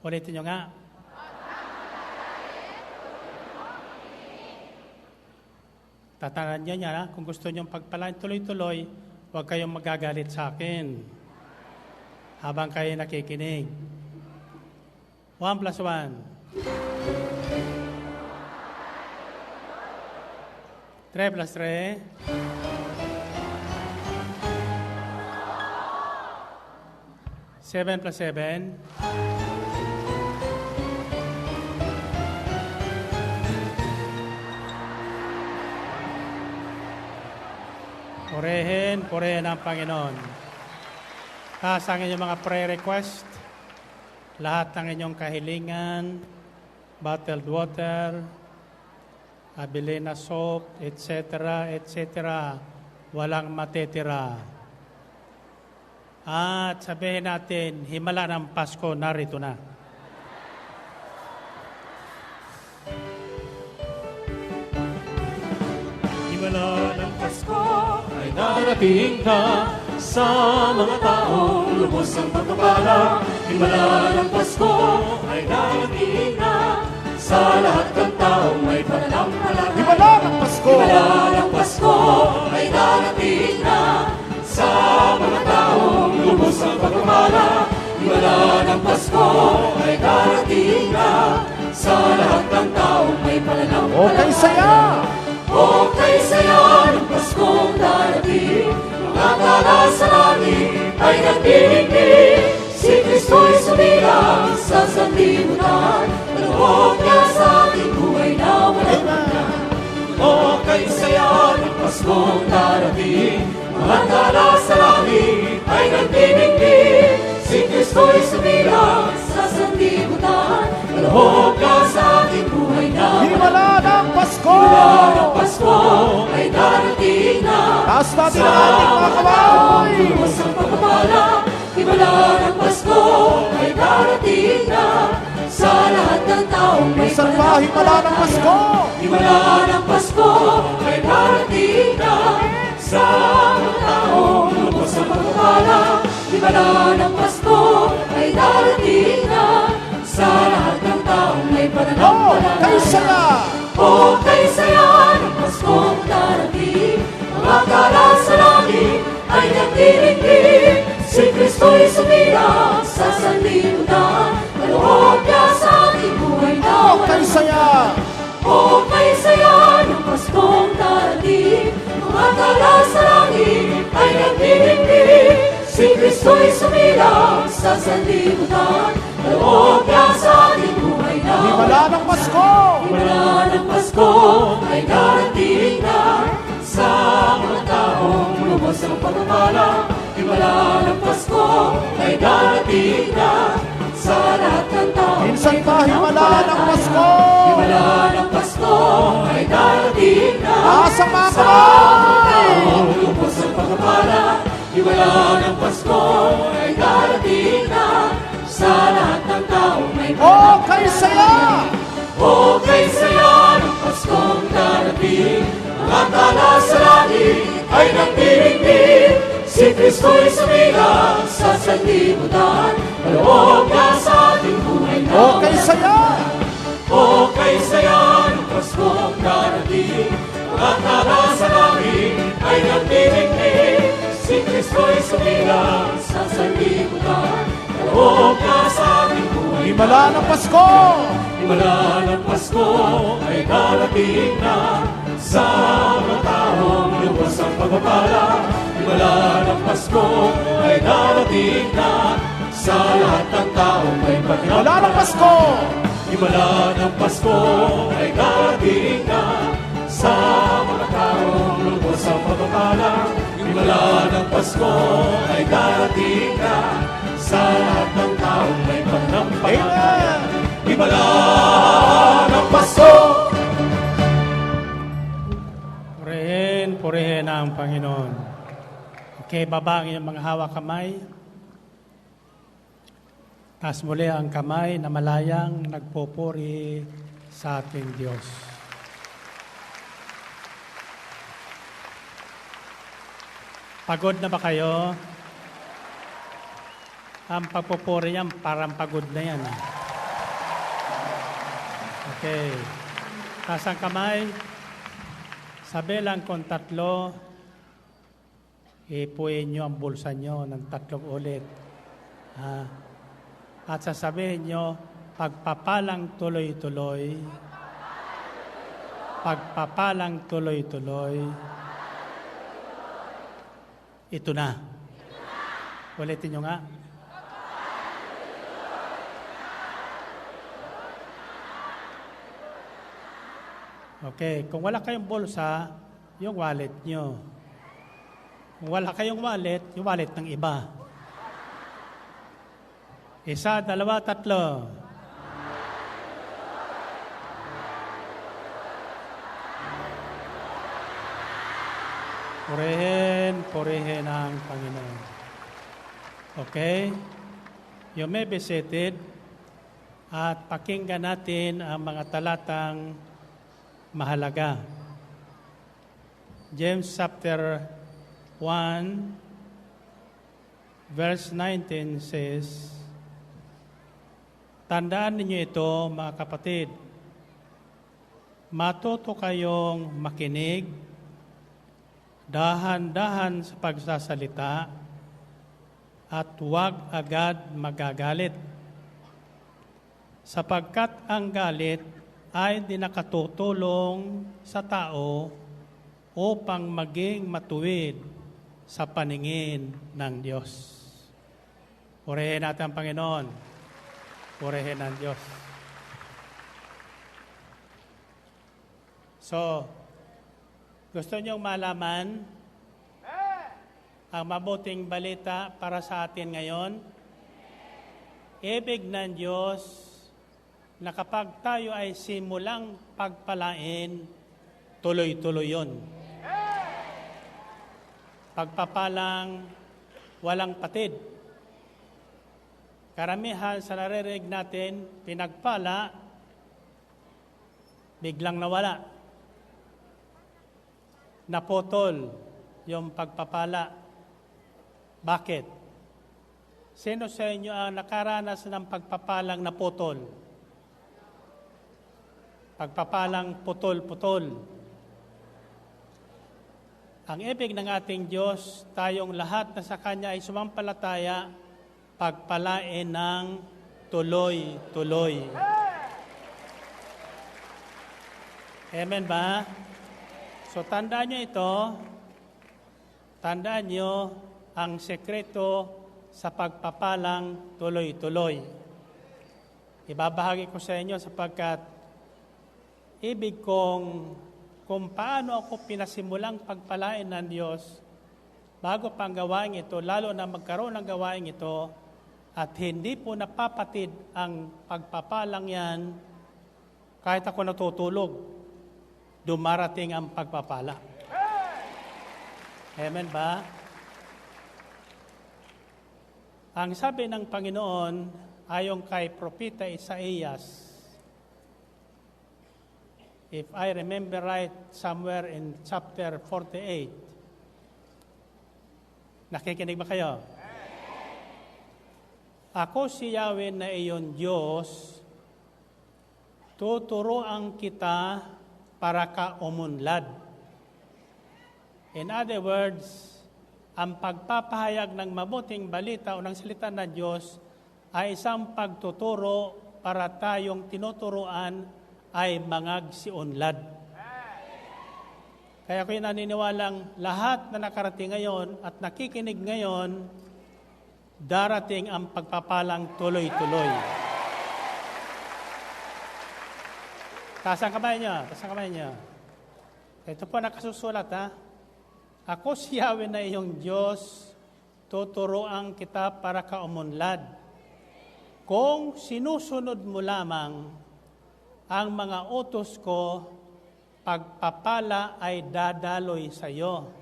Ulitin nyo nga. Tatanan niya, kung gusto nyo pagpalain tuloy-tuloy, huwag kayong magagalit sa akin habang kayo nakikinig. 1 plus 1. 3 plus 3. 7 plus 7. Purihin ang Panginoon. Taas ang inyong mga prayer request, lahat ng inyong kahilingan, bottled water, Abilina soap, etc., etc., walang matitira. At sabihin natin, himala ng Pasko, narito na. Himala ng Pasko ay darating na sa mga taong lubos ang pagpapala. Himala ng Pasko ay darating na sa lahat ng taong may pananampalataya. Himala ng Pasko! Himala ng Pasko ay darating na sa mga taong lubos ang pagpapala. Himala ng Pasko ay darating na sa lahat ng taong may pananampalataya. Okay, saya! Okay, saya ng Paskong darating. Mga tala sa langit ay nagdidigdig. Si Kristo'y sumilang sa sanlibutan. Maluhog niya sa ating buhay na walang hanggan. Okay, saya ng Paskong darating. Mga tala sa langit ay nagdidigdig. Si Kristo'y sumilang sa sanlibutan. Maluhog niya sa ating buhay na walang Himala ng Pasko! Himala ng Pasko ay darating na. Taas natin ang ating mga kamay! Lubos ang pagpapala. Himala ng Pasko ay darating na sa lahat ng taong may Minsan pa, himala ng Pasko! Himala ng Pasko ay darating na sa mga taong lubos ang pagpapala. Himala ng Pasko ay darating na sa lahat ng taong may pananampalataya. Kay saya! Okay, saya ng Paskong darating. Mga tala sa langit ay nagdidigdig. Si Kristo'y sumilang sa sanlibutan. Maluhog niya sa ating buhay na Kay walang saya! Okay, saya ng Paskong darating. Mga tala sa langit ay nagdidigdig. Si Kristo'y sumilang sa sanlibutan. Maluhog niya sa ating buhay na Himala ng Pasko! Himala ng Pasko ay darating na sa mga taong lubos ang pagpapala. Himala ng Pasko ay darating na sa lahat ng taong Minsan pa, himala ng Pasko! Himala ng Pasko ay darating na Taas ang mga sa mga taong lubos ang pagpapala. Himala ng Pasko ay darating na sa lahat ng taong may Okay, saya! Okay, saya ng Paskong darating. Mga tala sa langit ay nagdidigdig. Si Kristo'y sumilang sa sanlibutan. Maluhog niya sa ating buhay na Okay, saya! Okay, saya ng Paskong darating. Mga tala sa langit ay nagdidigdig. Si Kristo'y sumilang sa sanlibutan. Maluhog niya sa ating buhay na Himala ng Pasko! Himala ng Pasko ay darating na sa mga taong lubos ang pagpapala. Himala ng Pasko ay darating na sa lahat ng taong may Himala ng pagpapala. Pasko! Himala ng Pasko ay darating na sa mga taong lubos ang pagpapala. Himala ng Pasko ay darating na, sa lahat ng taong may panampalataya. Himala ng Pasko. Purihin ang Panginoon. Okay, baba ang iyong mga hawak kamay. Taas muli ang kamay na malayang nagpupuri sa ating Diyos. Pagod na ba kayo? Ang pagpupuri yan, parang pagod na yan. Okay. Taas ang kamay. Sabi lang kung 3, ipuin nyo ang bulsa nyo ng 3 ulit. At sasabihin nyo, pagpapalang tuloy-tuloy, pagpapalang tuloy-tuloy, ito na. Ulitin nyo nga. Okay, kung wala kayong bulsa, yung wallet nyo. Kung wala kayong wallet, yung wallet ng iba. 1, 2, 3. Purihin ang Panginoon. Okay? You may be seated at pakinggan natin ang mga talatang mahalaga. James chapter 1 verse 19 says, tandaan ninyo ito, mga kapatid, matuto kayong makinig, dahan-dahan sa pagsasalita, at huwag agad magagalit, sapagkat ang galit ay di nakatutulong sa tao upang maging matuwid sa paningin ng Diyos. Purihin natin ang Panginoon. Purihin ang Diyos. So, gusto niyong malaman ang mabuting balita para sa atin ngayon? Ibig ng Diyos na kapag tayo ay simulang pagpalain, tuloy-tuloy yun. Pagpapalang walang patid. Karamihan sa naririnig natin, pinagpala, biglang nawala. Naputol yung pagpapala. Bakit? Sino sa inyo ang nakaranas ng pagpapalang naputol? Pagpapalang putol-putol. Ang ibig ng ating Diyos, tayong lahat na sa Kanya ay sumampalataya, pagpalain ng tuloy-tuloy. Amen ba? So tandaan nyo ito, tandaan nyo ang sekreto sa pagpapalang tuloy-tuloy. Ibabahagi ko sa inyo sapagkat ibig kong kung paano ako pinasimulang pagpalain ng Diyos bago pang gawain ito, lalo na magkaroon ng gawain ito, at hindi po napapatid ang pagpapalang yan kahit ako natutulog, dumarating ang pagpapala. Amen ba? Ang sabi ng Panginoon ayon kay Propeta Isaías, if I remember right, somewhere in chapter 48. Nakikinig ba kayo? Ako si Yahweh na iyon Diyos, tuturuan kita para ka umunlad. In other words, ang pagpapahayag ng mabuting balita o ng salita ng Diyos ay isang pagtuturo para tayong tinuturuan ay mangagsiunlad. Kaya ako'y naniniwalang lahat na nakarating ngayon at nakikinig ngayon, darating ang pagpapalang tuloy-tuloy. Taas ang kamay niya, taas ang kamay niya. Ito po nakasusulat ha. Ako si Yahweh na iyong Diyos, tuturuan kita para ka umunlad. Kung sinusunod mo lamang ang mga utos ko, pagpapala ay dadaloy sa iyo.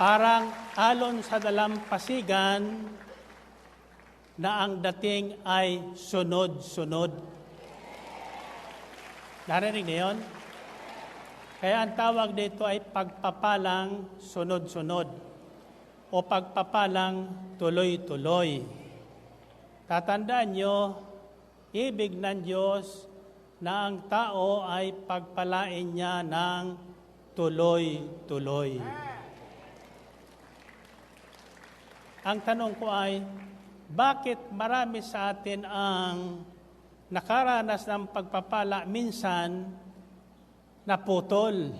Parang alon sa dalampasigan na ang dating ay sunod-sunod. Narinig niyo yun? Kaya ang tawag dito ay pagpapalang sunod-sunod o pagpapalang tuloy-tuloy. Tatandaan nyo, ibig ng Diyos na ang tao ay pagpalain niya ng tuloy-tuloy. Ang tanong ko ay, bakit marami sa atin ang nakaranas ng pagpapala minsan naputol,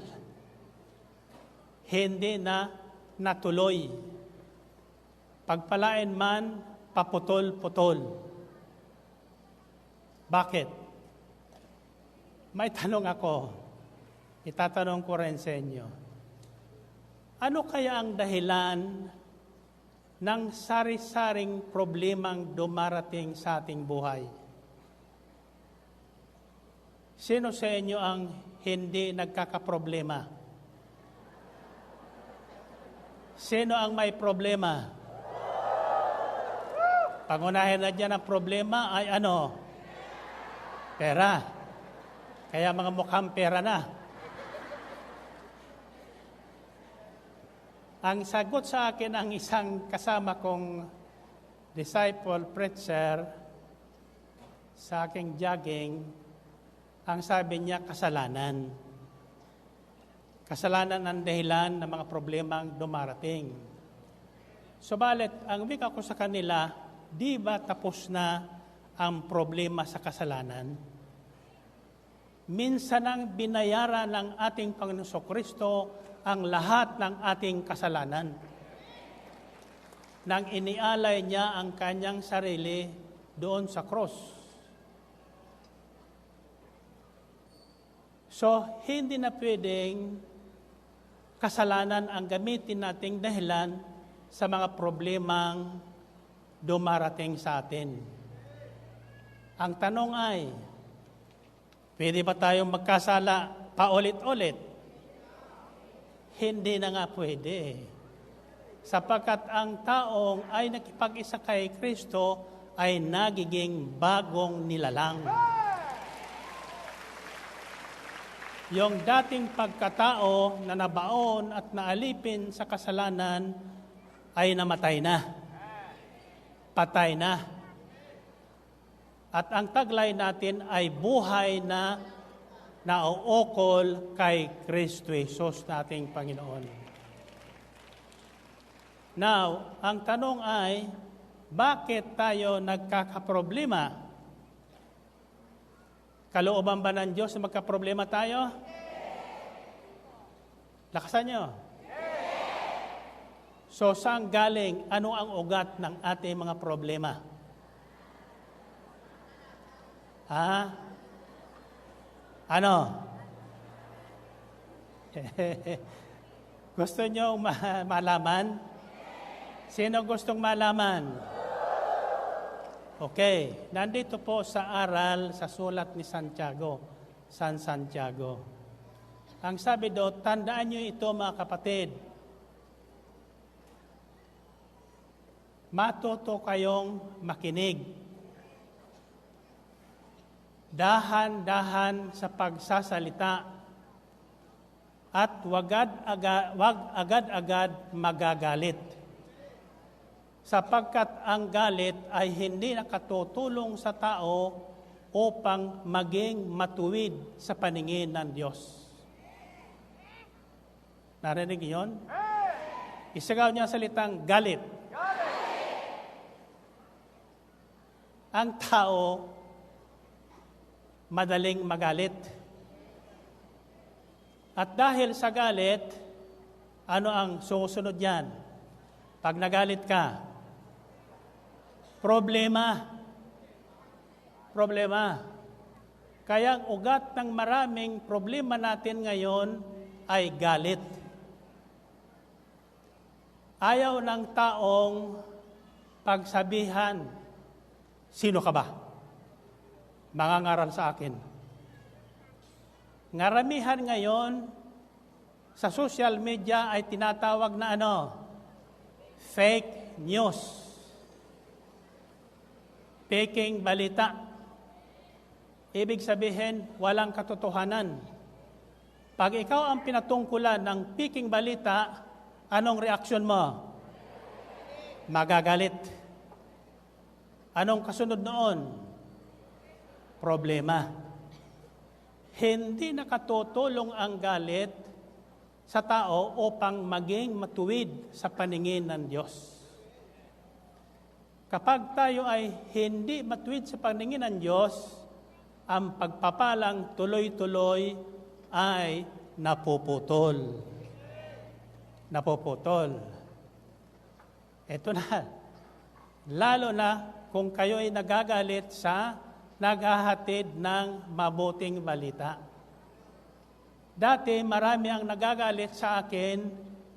hindi na natuloy. Pagpalain man, paputol-putol. Bakit? May tanong ako, itatanong ko rin sa inyo. Ano kaya ang dahilan ng sari-saring problemang dumarating sa ating buhay? Sino sa inyo ang hindi nagkakaproblema? Sino ang may problema? Pangunahin na dyan ang problema ay ano? Pera. Kaya mga mukhang pera na. Ang sagot sa akin ang isang kasama kong disciple preacher sa aking jogging, ang sabi niya, kasalanan. Kasalanan ang dahilan ng mga problemang dumarating. Subalit, ang wika ko sa kanila, di ba tapos na ang problema sa kasalanan? Minsan ang binayaran ng ating Panginoon Kristo ang lahat ng ating kasalanan. Nang inialay niya ang kanyang sarili doon sa cross. So, hindi na pwedeng kasalanan ang gamitin nating dahilan sa mga problemang dumarating sa atin. Ang tanong ay, pwede ba tayong magkasala paulit-ulit? Hindi na nga pwede. Sapagkat ang taong ay nakipag-isa kay Kristo ay nagiging bagong nilalang. Yung dating pagkatao na nabaon at naalipin sa kasalanan ay namatay na. Patay na. At ang taglay natin ay buhay na nauukol kay Kristo Jesus nating Panginoon. Now, ang tanong ay, bakit tayo nagkakaproblema? Kalooban ba ng Diyos na magkaproblema tayo? Lakasan nyo. So, saan galing? Ano ang ugat ng ating mga problema? Ano? Gusto nyo malaman? Sino gustong malaman? Okay, nandito po sa aral sa sulat ni Santiago, San Santiago. Ang sabi do, tandaan nyo ito mga kapatid. Matuto kayong makinig. Dahan-dahan sa pagsasalita at wag agad-agad magagalit. Sapagkat ang galit ay hindi nakatutulong sa tao upang maging matuwid sa paningin ng Diyos. Narinig yun? Isagaw niya salitang galit. Ang tao madaling magalit. At dahil sa galit, ano ang susunod yan? Pag nagalit ka, problema. Kaya ang ugat ng maraming problema natin ngayon ay galit. Ayaw ng taong pagsabihan, sino ka ba? Mangangaral sa akin. Ngaramihan ngayon sa social media ay tinatawag na fake news. Peking balita. Ibig sabihin, walang katotohanan. Pag ikaw ang pinatungkulan ng peking balita, anong reaksyon mo? Magagalit. Anong kasunod noon? Problema. Hindi nakatutulong ang galit sa tao upang maging matuwid sa paningin ng Diyos. Kapag tayo ay hindi matuwid sa paningin ng Diyos, ang pagpapalang tuloy-tuloy ay napuputol. Napuputol. Ito na. Lalo na kung kayo ay nagagalit sa naghahatid ng mabuting balita. Dati marami ang nagagalit sa akin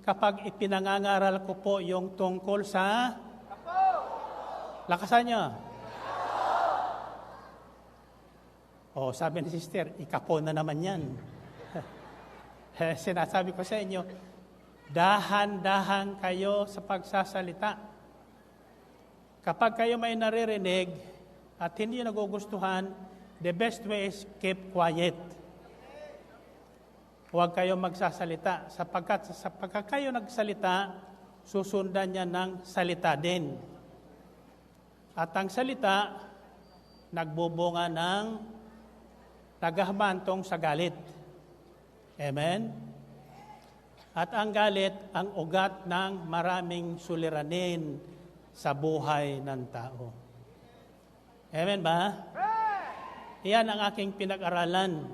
kapag ipinangangaral ko po yung tungkol sa lakasan niyo. Sabi ni sister, ikapo na naman yan. Sinasabi ko sa inyo, dahan-dahan kayo sa pagsasalita. Kapag kayo may naririnig at hindi nagugustuhan, the best way is keep quiet. Huwag kayo magsasalita. Sapagkat kayo nagsalita, susundan niya ng salita din. At ang salita, nagbubunga ng naghahantong sa galit. Amen? At ang galit, ang ugat ng maraming suliranin sa buhay ng tao. Amen ba? Iyan ang aking pinag-aralan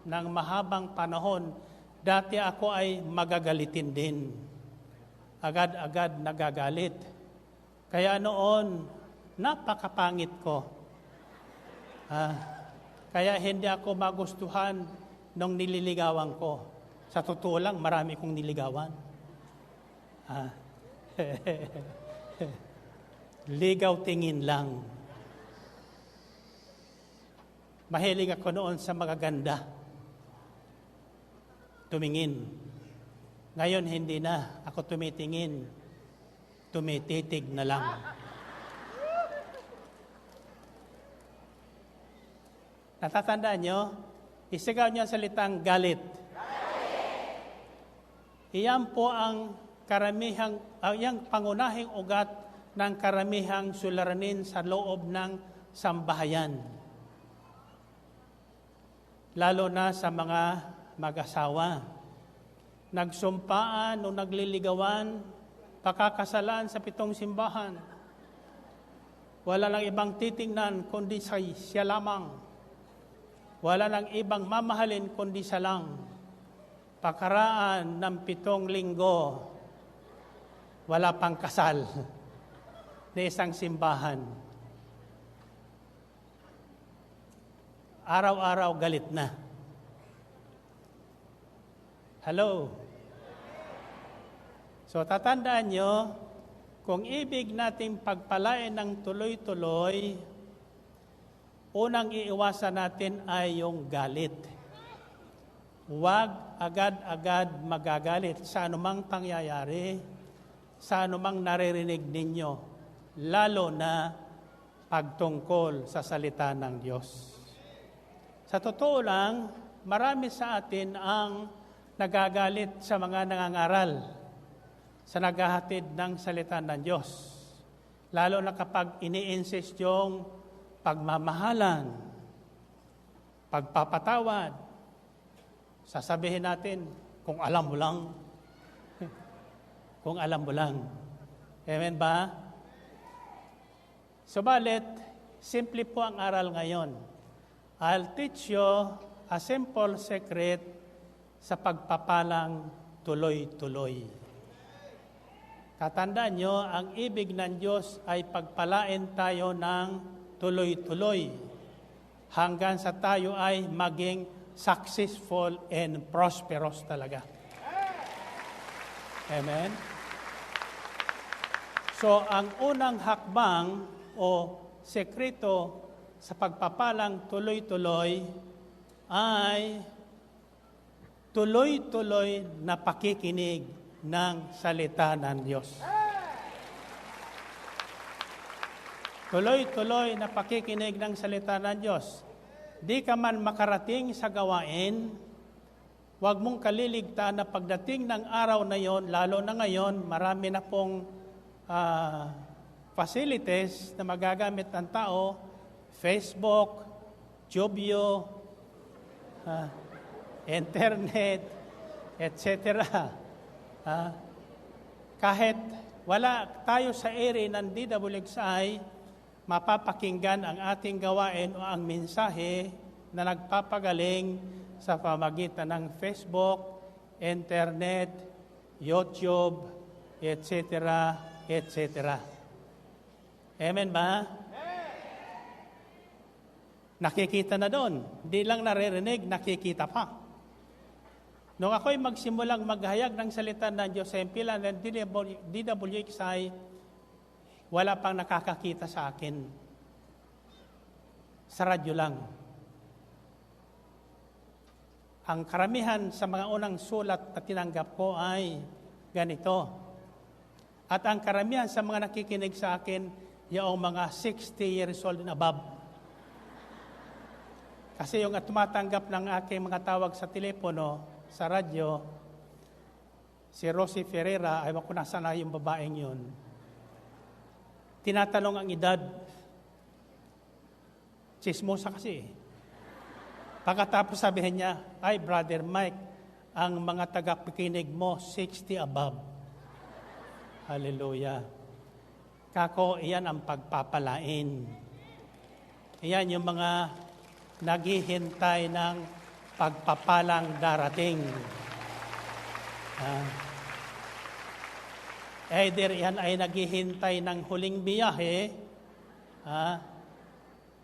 ng mahabang panahon. Dati ako ay magagalitin din. Agad-agad nagagalit. Kaya noon, napakapangit ko. Kaya hindi ako magustuhan nung nililigawan ko. Sa totoo lang, marami kong niligawan. Ligaw tingin lang. Mahilig ako noon sa magaganda. Tumingin. Ngayon hindi na ako tumitingin. Tumititig na lang. Natatandaan nyo? Isigaw nyo ang salitang galit. Iyan po ang iyang pangunahing ugat ng karamihang suliranin sa loob ng sambahayan. Lalo na sa mga mag-asawa. Nagsumpaan o nagliligawan, pakakasalan sa 7 simbahan. Wala lang ibang titingnan kundi siya lamang. Wala lang ibang mamahalin kundi siya lang. Pakaraan ng 7 linggo, wala pang kasal na isang simbahan. Araw-araw galit na. Hello? So tatandaan nyo, kung ibig nating pagpalain ng tuloy-tuloy, unang iiwasan natin ay yung galit. Huwag agad-agad magagalit sa anumang pangyayari, sa anumang naririnig ninyo, lalo na pagtungkol sa salita ng Diyos. Sa totoo lang, marami sa atin ang nagagalit sa mga nangangaral, sa naghahatid ng salita ng Diyos. Lalo na kapag ini-insist yung pagmamahalan, pagpapatawad, sasabihin natin, kung alam mo lang. Kung alam mo lang. Amen ba? Subalit, simple po ang aral ngayon. I'll teach you a simple secret sa pagpapalang tuloy-tuloy. Tatandaan nyo, ang ibig ng Diyos ay pagpalain tayo ng tuloy-tuloy. hanggang sa tayo ay maging successful and prosperous talaga. Amen? So, ang unang hakbang o sekreto sa pagpapalang tuloy-tuloy ay tuloy-tuloy na pakikinig ng salita ng Diyos. Tuloy-tuloy na pakikinig ng salita ng Diyos. Di ka man makarating sa gawain, huwag mong kaliligtaan na pagdating ng araw na yon, lalo na ngayon, marami na pong facilities na magagamit ng tao, Facebook, Jobio, internet, etc. Kahit wala tayo sa area ng DWXI, mapapakinggan ang ating gawain o ang mensahe na nagpapagaling sa pamagitan ng Facebook, internet, YouTube, etc., etc. Amen ba? Nakikita na doon. Hindi lang naririnig, nakikita pa. Nung ako'y magsimulang maghayag ng salita ng Diyos sa impilan ng DWXI, wala pang nakakakita sa akin. Sa radyo lang. Ang karamihan sa mga unang sulat na tinanggap ko ay ganito. At ang karamihan sa mga nakikinig sa akin, yung mga 60 years old and above. Kasi yung tumatanggap ng aking mga tawag sa telepono, sa radyo, si Rosie Ferreira, ay ko nasa na yung babaeng yun. Tinatanong ang edad. Chismosa kasi. Pagkatapos sabihin niya, ay Brother Mike, ang mga tagapakinig mo, 60 above. Hallelujah. Kako, iyan ang pagpapalain. Iyan yung mga naghihintay ng pagpapalang darating. Either yan ay naghihintay ng huling biyahe,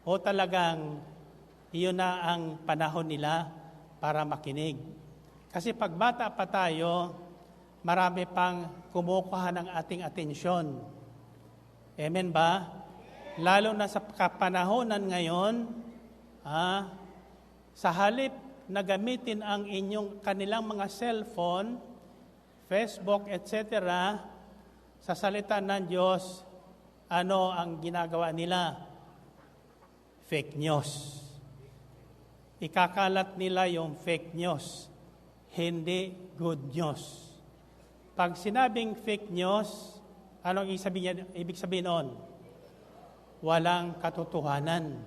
o talagang iyon na ang panahon nila para makinig. Kasi pag bata pa tayo, marami pang kumukuha ng ating atensyon. Amen ba? Lalo na sa kapanahonan ngayon, sa halip na gamitin ang inyong kanilang mga cellphone, Facebook, etc., sa salita ng Diyos, ano ang ginagawa nila? Fake news. Ikakalat nila yung fake news, hindi good news. Pag sinabing fake news, anong ibig sabihin noon? Walang katotohanan.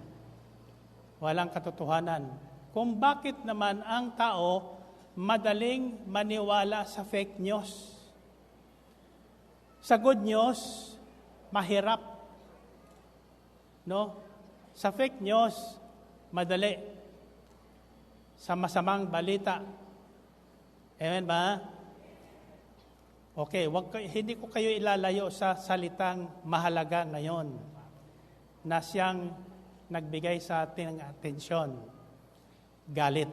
Walang katotohanan. Kung bakit naman ang tao madaling maniwala sa fake news? Sa good news, mahirap. No? Sa fake news, madali. Sa masamang balita. Amen ba? Okay, hindi ko kayo ilalayo sa salitang mahalaga ngayon na siyang nagbigay sa ating atensyon. Galit.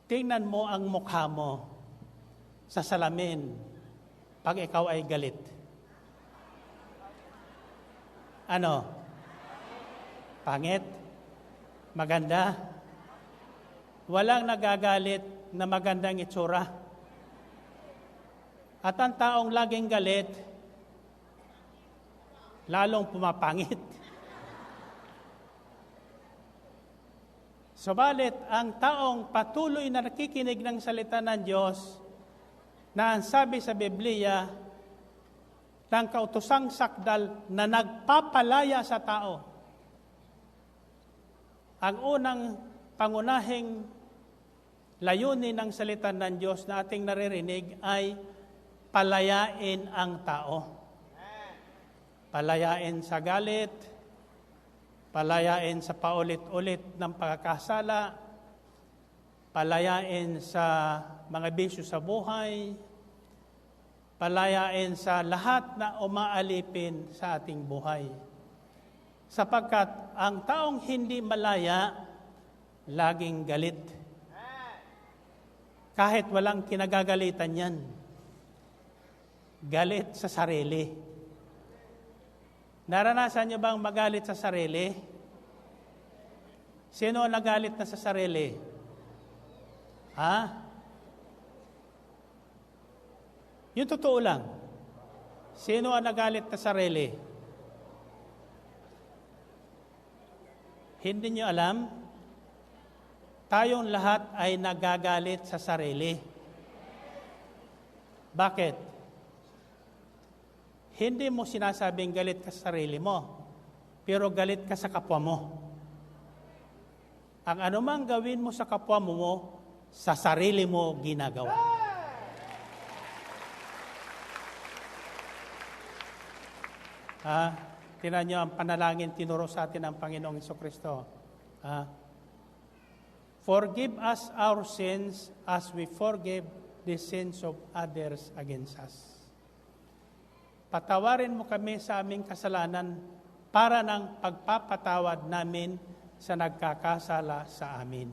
Tingnan mo ang mukha mo sa salamin pag ikaw ay galit. Ano? Pangit? Maganda? Walang nagagalit na magandang itsura. At ang taong laging galit, lalong pumapangit. Subalit, ang taong patuloy na nakikinig ng salita ng Diyos, na ang sabi sa Biblia, ng kautosang sakdal na nagpapalaya sa tao. Ang unang pangunahing layunin ng salita ng Diyos na ating naririnig ay palayain ang tao. Palayain sa galit, palayain sa paulit-ulit ng pagkakasala, palayain sa mga bisyo sa buhay, palayain sa lahat na umaalipin sa ating buhay. Sapagkat ang taong hindi malaya, laging galit. Kahit walang kinagagalitan yan. Galit sa sarili. Naranasan niyo bang magalit sa sarili? Sino ang nagalit na sa sarili? Ha? Yung totoo lang. Sino ang nagalit na sarili? Hindi niyo alam? Tayong lahat ay nagagalit sa sarili. Bakit? Hindi mo sinasabing galit ka sa sarili mo, pero galit ka sa kapwa mo. Ang anumang gawin mo sa kapwa mo, sa sarili mo ginagawa. Tingnan niyo ang panalangin tinuro sa atin ng Panginoong Jesucristo. Forgive us our sins as we forgive the sins of others against us. Patawarin mo kami sa aming kasalanan para ng pagpapatawad namin sa nagkakasala sa amin.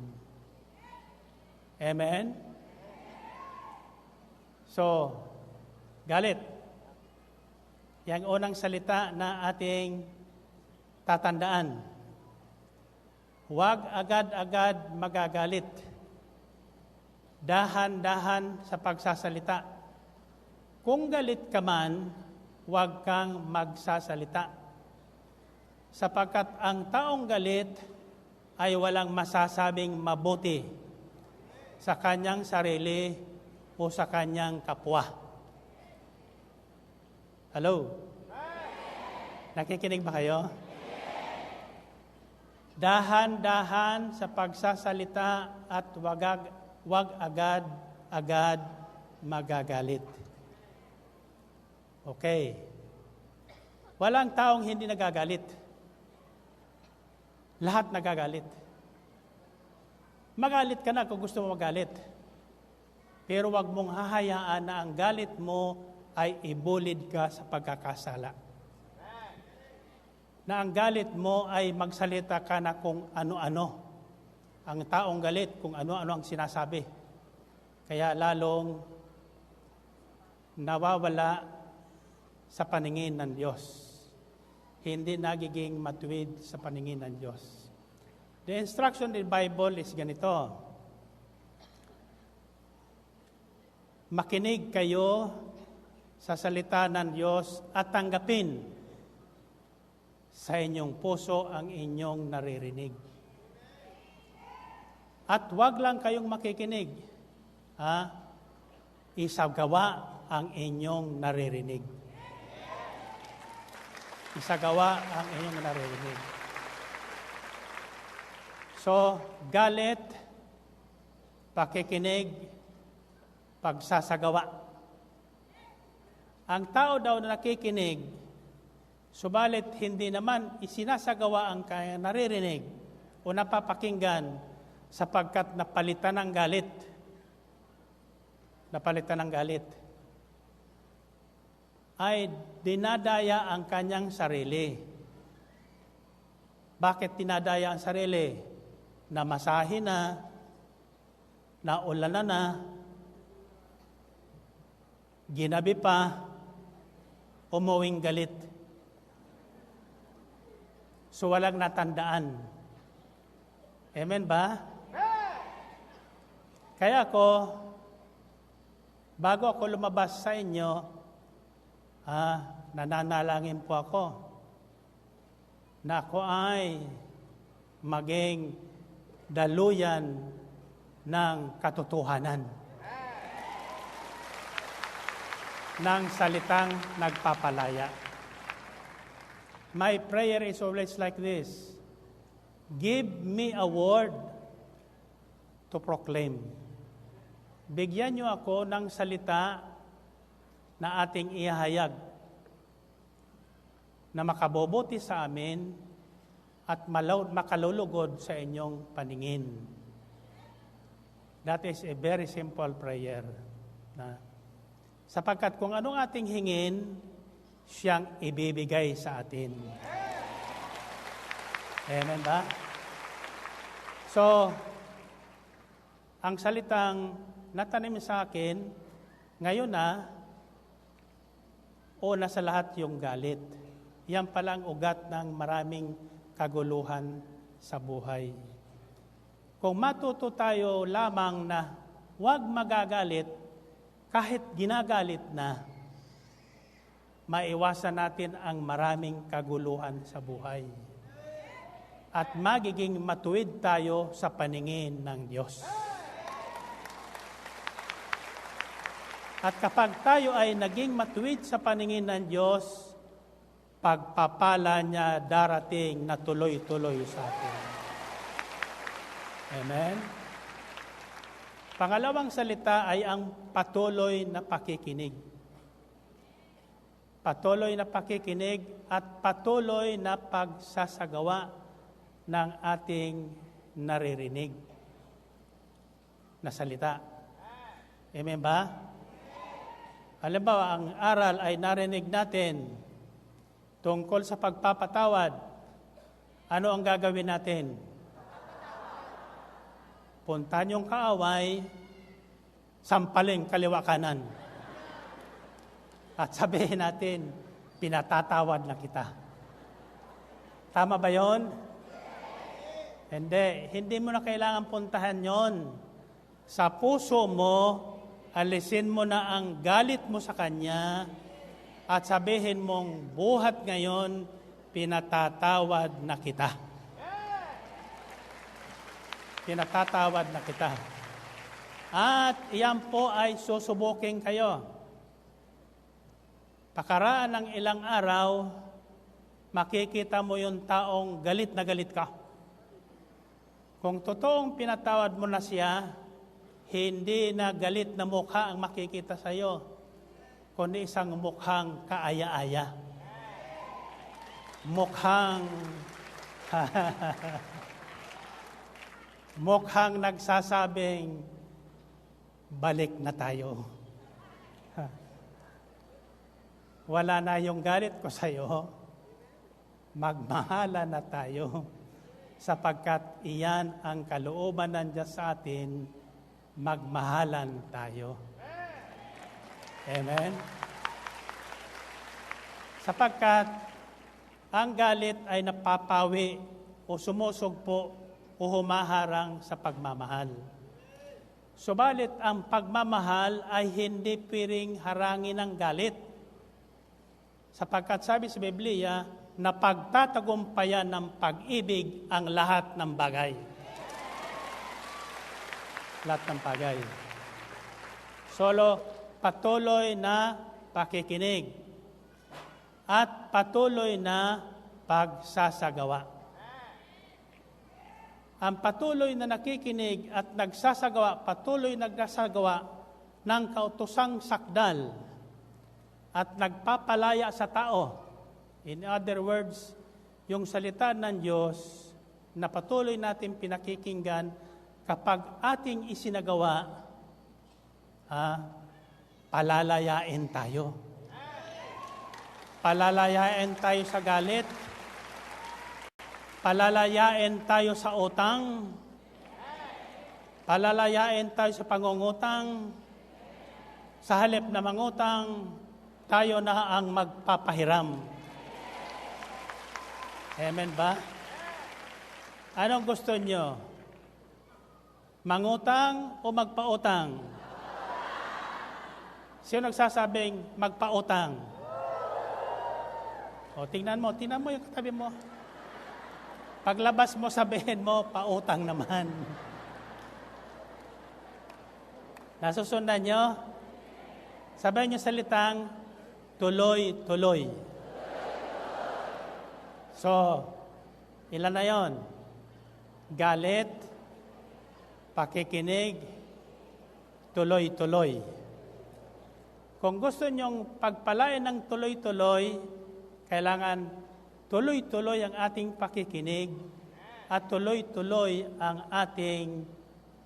Amen? So, galit. Yang unang salita na ating tatandaan. Huwag agad-agad magagalit. Dahan-dahan sa pagsasalita. Kung galit ka man, huwag kang magsasalita. Sapagkat ang taong galit ay walang masasabing mabuti sa kanyang sarili o sa kanyang kapwa. Hello? Nakikinig ba kayo? Dahan-dahan sa pagsasalita at wag agad-agad magagalit. Okay. Walang taong hindi nagagalit. Lahat nagagalit. Magalit ka na kung gusto mo magalit. Pero wag mong hahayaan na ang galit mo ay ibulid ka sa pagkakasala. Na ang galit mo ay magsalita ka na kung ano-ano. Ang taong galit kung ano-ano ang sinasabi. Kaya lalong nawawala sa paningin ng Diyos. Hindi nagiging matuwid sa paningin ng Diyos. The instruction in the Bible is ganito. Makinig kayo sa salita ng Diyos at tanggapin sa inyong puso ang inyong naririnig. At huwag lang kayong makikinig. Isagawa ang inyong naririnig. Isagawa ang inyong naririnig. So, galit, pakikinig, pagsasagawa. Ang tao daw na nakikinig, subalit hindi naman isinasagawa ang kanyang naririnig o napapakinggan sapagkat napalitan ng galit. Napalitan ng galit. Ay dinadaya ang kanyang sarili. Bakit dinadaya ang sarili? Namasahe na, naulanan na, ginabi pa, umuwing galit. So walang natandaan. Amen ba? Kaya ako, bago ako lumabas sa inyo, nananalangin po ako na ako ay maging daluyan ng katotohanan ng salitang nagpapalaya. My prayer is always like this. Give me a word to proclaim. Bigyan niyo ako ng salita na ating ihayag na makabobote sa amin at makalulugod sa inyong paningin. That is a very simple prayer. Sapagkat kung anong ating hingin, siyang ibibigay sa atin. Amen ba? So, ang salitang natanim sa akin, ngayon una sa lahat yung galit. Yan pala ang ugat ng maraming kaguluhan sa buhay. Kung matuto tayo lamang na huwag magagalit, kahit ginagalit na, maiwasan natin ang maraming kaguluhan sa buhay. At magiging matuwid tayo sa paningin ng Diyos. At kapag tayo ay naging matuwid sa paningin ng Diyos, pagpapala niya darating na tuloy-tuloy sa atin. Amen? Pangalawang salita ay ang patuloy na pakikinig. Patuloy na pakikinig at patuloy na pagsasagawa ng ating naririnig na salita. Amen ba? Halimbawa, ang aral ay narinig natin tungkol sa pagpapatawad. Ano ang gagawin natin? Puntahan yung kaaway, sampaling kaliwa kanan. At sabihin natin, pinatatawad na kita. Tama ba yon? Hindi mo na kailangan puntahan yon. Sa puso mo, alisin mo na ang galit mo sa Kanya at sabihin mong buhat ngayon, pinatatawad na kita. Pinatatawad na kita. At iyan po ay susubukin kayo. Pakaraan ng ilang araw, makikita mo yung taong galit na galit ka. Kung totoong pinatawad mo na siya, hindi na galit na mukha ang makikita sa iyo, kundi isang mukhang kaaya-aya. Mukhang nagsasabing, balik na tayo. Wala na yung galit ko sa iyo, magmahala na tayo, sapagkat iyan ang kalooban ng Diyos sa atin, magmahalan tayo. Amen? Sapagkat ang galit ay napapawi o sumusugpo o humaharang sa pagmamahal. Subalit ang pagmamahal ay hindi piring harangin ng galit. Sapagkat sabi sa Biblia, na pagtatagumpayan ng pag-ibig ang lahat ng bagay. Lahat ng bagay. Solo, patuloy na pakikinig at patuloy na pagsasagawa. Ang patuloy na nakikinig at nagsasagawa, patuloy nagsasagawa ng kautosang sakdal at nagpapalaya sa tao. In other words, yung salita ng Diyos na patuloy natin pinakikinggan kapag ating isinagawa, palalayain tayo. Palalayain tayo sa galit. Palalayain tayo sa utang. Palalayain tayo sa pangungutang. Sa halip na mangutang, tayo na ang magpapahiram. Amen ba? Anong gusto nyo? Mangutang o magpautang? Sino nagsasabing magpautang? O, tingnan mo yung katabi mo. Paglabas mo, sabihin mo, pautang naman. Nasusundan nyo? Sabihin nyo salitang, tuloy-tuloy. So, ilan na yon? Galit, pakikinig, tuloy-tuloy. Kung gusto nyong pagpalain ng tuloy-tuloy, kailangan tuloy-tuloy ang ating pakikinig at tuloy-tuloy ang ating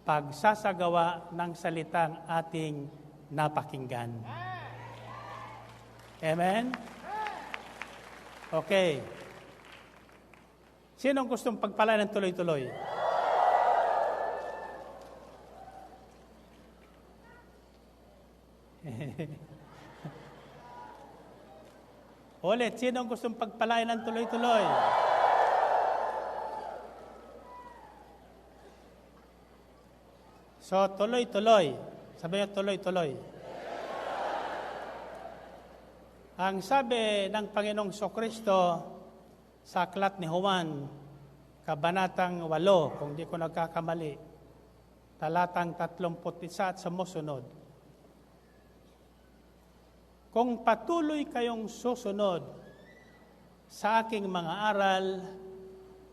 pagsasagawa ng salitang ating napakinggan. Amen? Okay. Sino ang gustong pagpalain ng tuloy-tuloy? Ulit, sino ang gustong pagpalain ng tuloy-tuloy? So, tuloy-tuloy. Sabi niyo, tuloy-tuloy. Ang sabi ng Panginoong Kristo sa aklat ni Juan, Kabanatang 8, kung di ko nagkakamali, talatang 31 at sumusunod. Kung patuloy kayong susunod sa aking mga aral,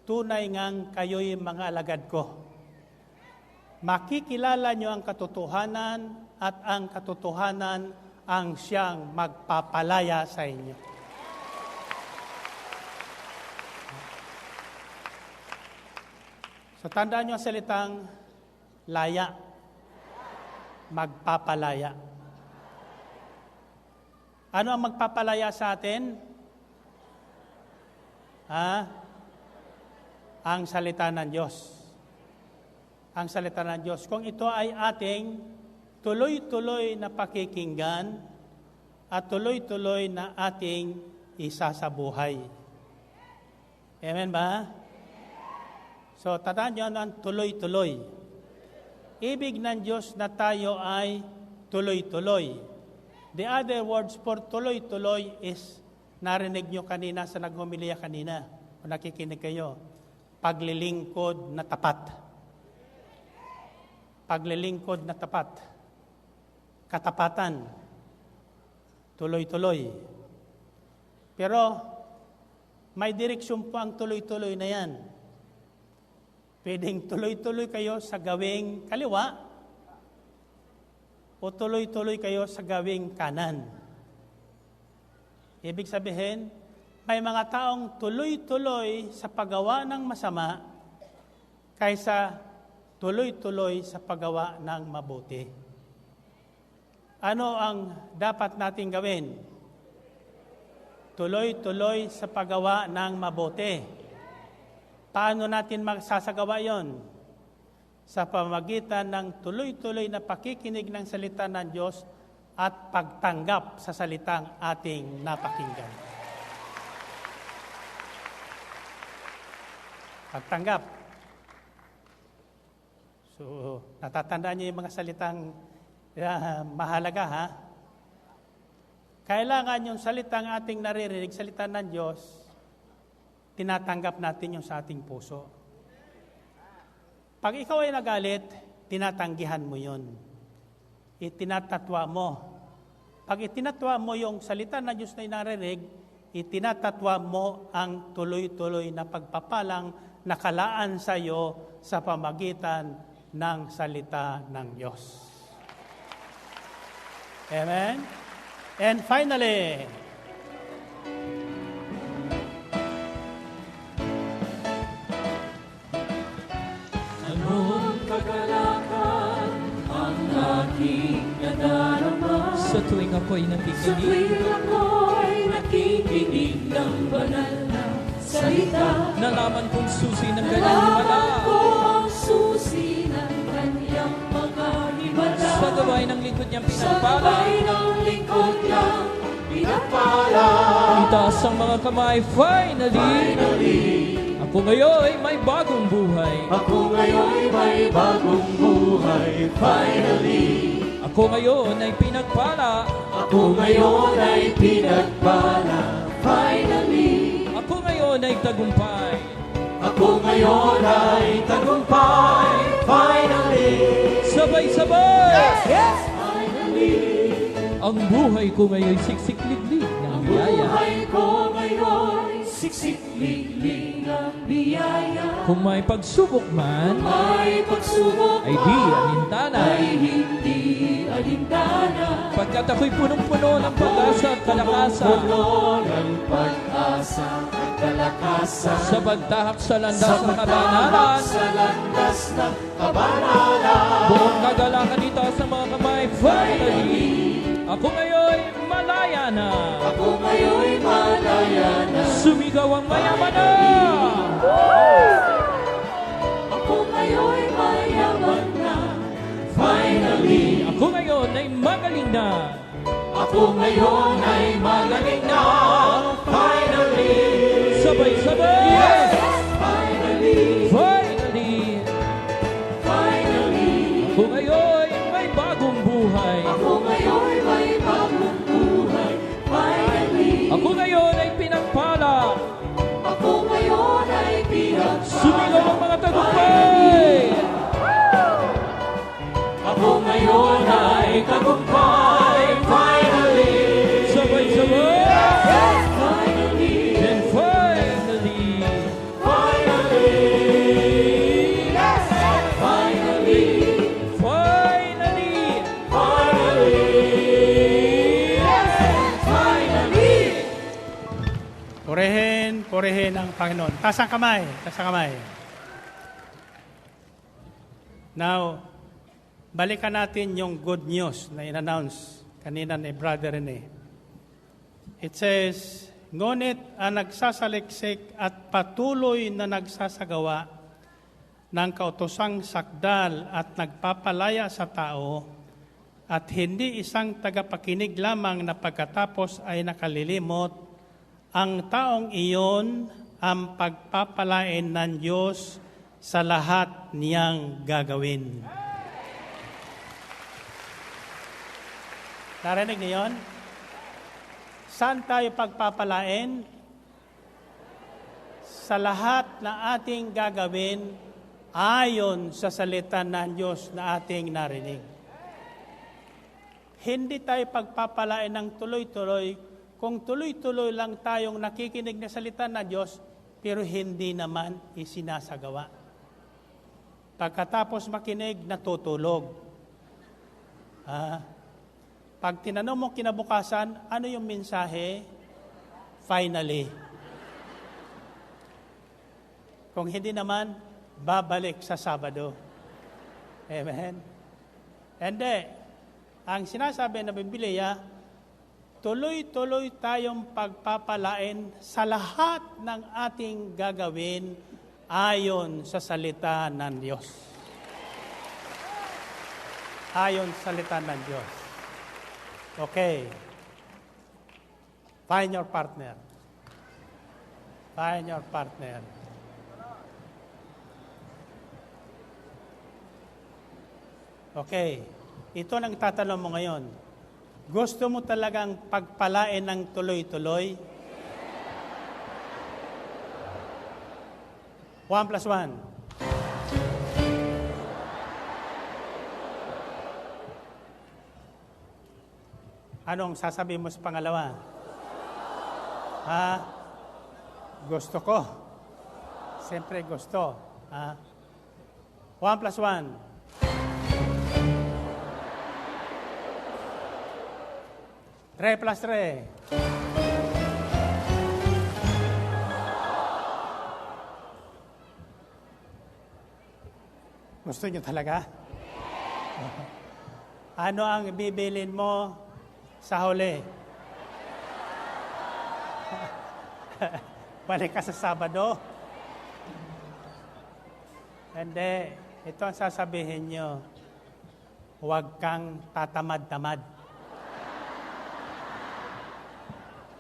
tunay ngang kayo'y mga alagad ko. Makikilala nyo ang katotohanan at ang katotohanan ang siyang magpapalaya sa inyo. So tandaan nyo ang salitang laya. Magpapalaya. Ano ang magpapalaya sa atin? Ang salita ng Diyos. Ang salita ng Diyos. Kung ito ay ating tuloy-tuloy na pakikinggan at tuloy-tuloy na ating isasabuhay. Amen ba? So, tandaan nyo ang tuloy-tuloy. Ibig ng Diyos na tayo ay tuloy-tuloy. The other words for tuloy-tuloy is, narinig nyo kanina sa naghumilya kanina, kung nakikinig kayo, paglilingkod na tapat. Paglilingkod na tapat. Katapatan. Tuloy-tuloy. Pero, may direksyon po ang tuloy-tuloy na yan. Pwedeng tuloy-tuloy kayo sa gawing kaliwa, o tuloy-tuloy kayo sa gawing kanan. Ibig sabihin, may mga taong tuloy-tuloy sa paggawa ng masama kaysa tuloy-tuloy sa paggawa ng mabuti. Ano ang dapat nating gawin? Tuloy-tuloy sa paggawa ng mabuti. Paano natin magsasagawa yon? Sa pamamagitan ng tuloy-tuloy na pakikinig ng salita ng Diyos at pagtanggap sa salitang ating napakinggan. Pagtanggap. So, natatandaan niyo yung mga salitang mahalaga, ha? Kailangan yung salitang ating naririnig, salita ng Diyos, tinatanggap natin yung sa ating puso. Pag ikaw ay nagalit, tinatanggihan mo yun. Itinatatwa mo. Pag itinatwa mo yung salita ng Diyos na inarinig, itinatatwa mo ang tuloy-tuloy na pagpapalang nakalaan sa iyo sa pamagitan ng salita ng Diyos. Amen? And finally, kagalakan ang aking nadarama. Sa tuwing ako'y nakikinig ng banal na salita. nalaman kong susi ng kanyang himala. Nalaman ko ang susi ng kanyang mga himala. Sa gawain ng lingkod niyang Sa pinagpala. gawain ng lingkod niyang pinagpala. Itaas ang mga kamay, finally. Ako ngayon ay may bagong buhay. Ako ngayon may bagong buhay, finally. Ako ngayon ay pinagpala. Ako ngayon ay pinagpala, finally. Ako ngayon ay tagumpay. Ako ngayon ay tagumpay, finally. Sabay-sabay! Yes! Finally. Ang buhay ko ngayon siksik-liglig ng Ang biyaya. buhay ko ngayon siksik-liglig ng biyaya. Kung may pagsubok man, May pagsubok ay di alintana. ay hindi alintana. Pagkat ako'y punong-puno ng pag-asa at kalakasan. Puno ng pag-asa at kalakasan. Sa pagtahak sa landas Sa ng pagtahak kabanalan. sa landas ng kabanalan. Buong kagalakan dito sa mga kamay, finally. Ako ngayon malaya na. Ako ngayon malaya na. Sumigaw ang mayaman na! Ako ngayon mayaman na, finally. Ako ngayon ay magaling na. Ako ngayon ay magaling na, finally. Sabay-sabay! Yes! Finally! Finally! Finally! Ako ngayon may bagong buhay. Ako ngayon may bagong buhay, finally. Ako ngayon ay pinagpala. Ako ngayon ay pinagpala. Sumigaw ang mga tagumpay. Ako ngayon ay tagumpay, finally. Sabay-sabay! Yes! Finally! And finally! Finally! Yes! Finally! Finally! Finally! Yes! Finally! Purihin ang Panginoon. Taas ang kamay. Now, balikan natin yung good news na in-announce kanina ni Brother Rene. It says, ngunit ang nagsasaliksik at patuloy na nagsasagawa ng kautosang sakdal at nagpapalaya sa tao at hindi isang tagapakinig lamang na pagkatapos ay nakalilimot, ang taong iyon ang pagpapalain ng Diyos sa lahat niyang gagawin. Narinig niyo yun? Saan tayo pagpapalain? Sa lahat na ating gagawin ayon sa salita ng Diyos na ating narinig. Hindi tayo pagpapalain ng tuloy-tuloy kung tuloy-tuloy lang tayong nakikinig na salita ng Diyos pero hindi naman isinasagawa. Pagkatapos makinig, natutulog. Pag tinanong mo kinabukasan, ano yung mensahe? Finally. Kung hindi naman, babalik sa Sabado. Amen? Hindi. Ang sinasabi ng Biblia, tuloy-tuloy tayong pagpapalain sa lahat ng ating gagawin ayon sa salita ng Diyos. Ayon sa salita ng Diyos. Okay. Find your partner. Find your partner. Okay. Ito ang tatanong mo ngayon. Gusto mo talagang pagpalain ng tuloy-tuloy? 1+1. Anong sasabihin mo sa pangalawa? Gusto ko. Siyempre gusto. 1+1. 3+3. Gusto niyo talaga? Ano ang bibilin mo sa huli? Balik ka sa Sabado? Hindi. Ito ang sasabihin nyo. Huwag kang tatamad-tamad.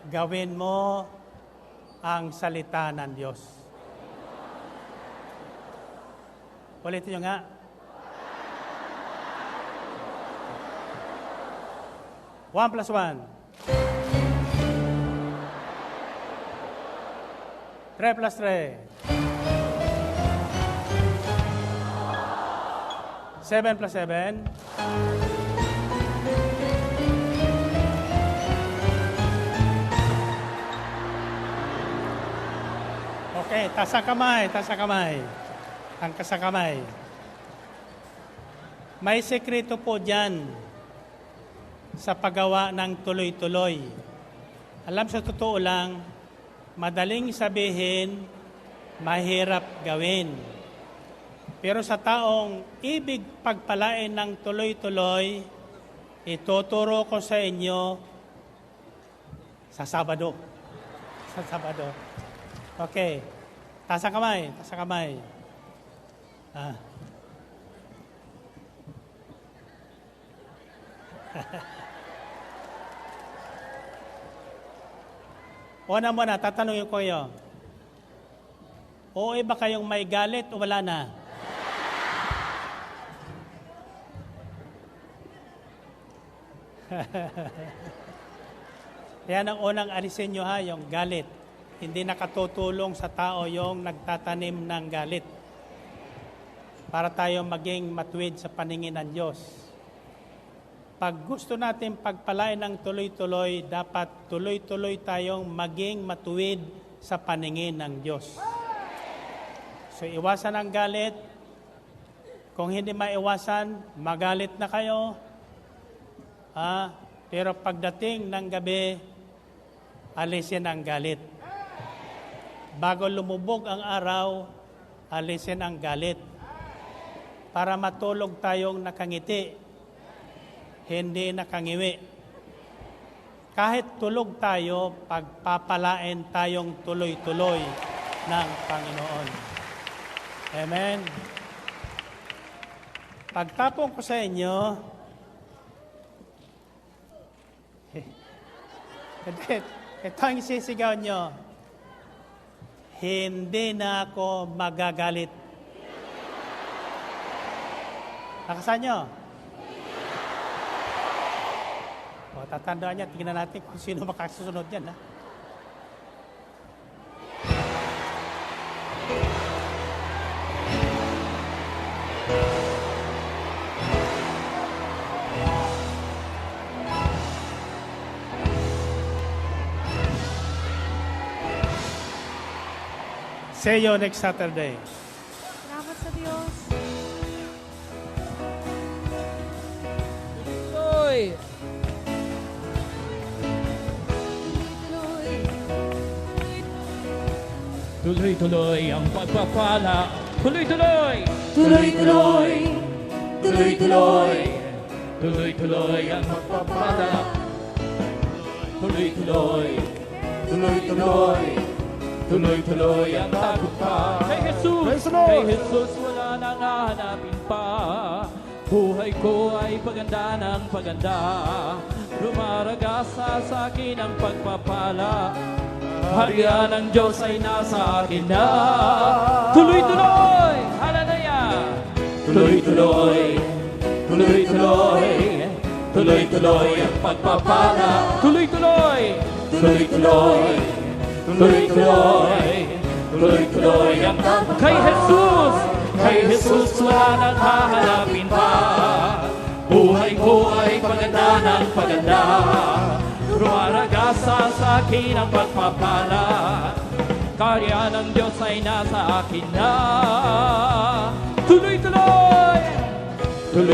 Gawin mo ang salita ng Diyos. Ulitin nyo nga. One plus one. 3+3. 7+7. Okay, taas ang kamay. Ang kasakamay. May sekreto po dyan sa paggawa ng tuloy-tuloy. Alam, sa totoo lang, madaling sabihin, mahirap gawin. Pero sa taong ibig pagpalain ng tuloy-tuloy, ituturo ko sa inyo sa Sabado. Sa Sabado. Okay. Taas ang kamay. Taas ang kamay. Una muna, tatanungin ko kayo. Oo ba kayong may galit o wala na? Yan ang unang alisin nyo ha, yung galit. Hindi nakatutulong sa tao yung nagtatanim ng galit. Para tayo maging matuwid sa paningin ng Diyos. Pag gusto natin pagpalain ng tuloy-tuloy, dapat tuloy-tuloy tayong maging matuwid sa paningin ng Diyos. So iwasan ang galit. Kung hindi maiwasan, magalit na kayo. Pero pagdating ng gabi, alisin ang galit. Bago lumubog ang araw, alisin ang galit. Para matulog tayong nakangiti, hindi nakangiwi. Kahit tulog tayo, pagpapalain tayong tuloy-tuloy ng Panginoon. Amen. Pagtapong ko sa inyo, ito ang isisigaw nyo, hindi na ako magagalit. Nakasan nyo? O, tatandaan niya, tingnan natin kung sino makasusunod yan, ha? See you next Saturday. Salamat sa Diyos. Tuloy. Tuloy-tuloy ang pagpapala. Tuloy-tuloy. Tuloy-tuloy, tuloy-tuloy, Tuloy-tuloy ang pagpapala. Tuloy-tuloy. tuloy-tuloy, Tuloy-tuloy ang tagumpay. Kay Jesus, kay Jesus wala nang hahanapin pa. Buhay ko ay paganda ng paganda. Lumaragasa sa akin ang pagpapala. Harian ng Diyos ay nasa akin na. Tuloy-tuloy! Hallelujah! Tuloy-tuloy! Tuloy-tuloy! Tuloy-tuloy ang pagpapala. Tuloy-tuloy! Tuloy-tuloy! Tuloy-tuloy! Tuloy-tuloy ang kay Jesus! Kay Jesus wala nang hahanapin pa. Buhay ko ay paganda ng paganda. Rumaragasa sa akin ang pagpapala. Karya ng Diyos ay nasa akin na. Tuloy-tuloy!